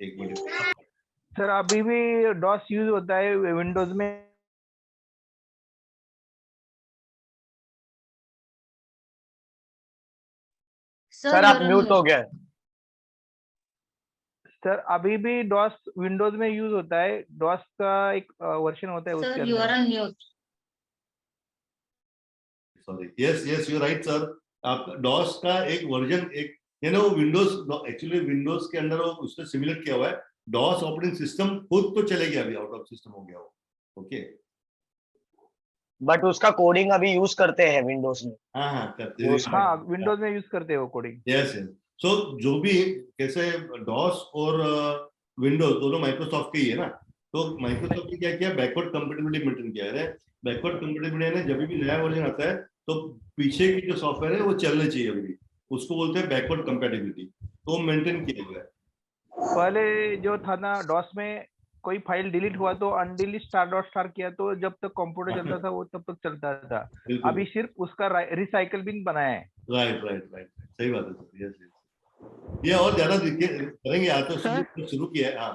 एक मिनट सर, अभी भी डॉस यूज होता है विंडोज में? सर आप म्यूट हो गया। सर, अभी भी डॉस विंडोज में यूज होता है? डॉस का एक वर्जन होता है उसके यू आर अंदर। On mute. Sorry, yes, you right sir. आप डॉस का एक वर्जन, एक वो विंडोज, एक्चुअली विंडोज के अंदर वो उसने सिमुलेट किया हुआ है। डॉस ऑपरेटिंग सिस्टम खुद तो चलेगा, अभी आउट ऑफ सिस्टम हो गया वो, ओके। बट उसका कोडिंग अभी यूज करते हैं विंडोज में। हाँ, करते हैं। हाँ, विंडोज में यूज करते हैं वो कोडिंग। यस। सो जो भी, कैसे डॉस और विंडोज दोनों माइक्रोसॉफ्ट के ही है ना, तो माइक्रोसॉफ्ट ने क्या किया, बैकवर्ड कंपेटिबिलिटी मेंटेन किया है। बैकवर्ड कंपेटिबिलिटी है, जब भी नया वर्जन आता है तो पीछे की जो सॉफ्टवेयर है वो चलने चाहिए, अभी उसको बोलते हैं बैकवर्ड कंपेटिबिलिटी, तो मेंटेन किया गया है। पहले जो था ना डॉस में, कोई फाइल डिलीट हुआ तो अनडिलीट स्टार किया तो जब तक कंप्यूटर चलता था वो तब तक चलता था। अभी सिर्फ उसका रिसाइकल बिन बनाया है। राइट, सही बात है सर। यस, ये और ज्यादा करेंगे, आज तो शुरू किया है। हाँ।